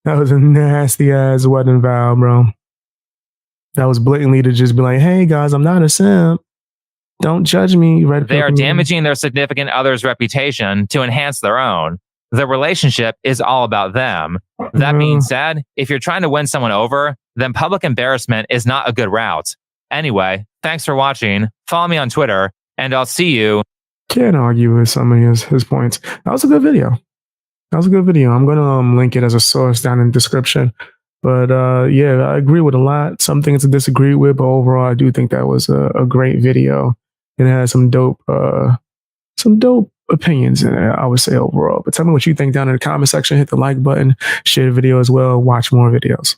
That was a nasty ass wedding vow, bro. That was blatantly to just be like, "Hey guys, I'm not a simp. Don't judge me." They are damaging their significant other's reputation to enhance their own. The relationship is all about them. That being said, if you're trying to win someone over, then public embarrassment is not a good route. Anyway, thanks for watching. Follow me on Twitter, and I'll see you. Can't argue with some of his points. That was a good video. I'm going to link it as a source down in the description. But yeah, I agree with a lot. Some things to disagree with, but overall, I do think that was a great video. It has some dope opinions in it, I would say overall. But tell me what you think down in the comment section. Hit the like button, share the video as well, watch more videos.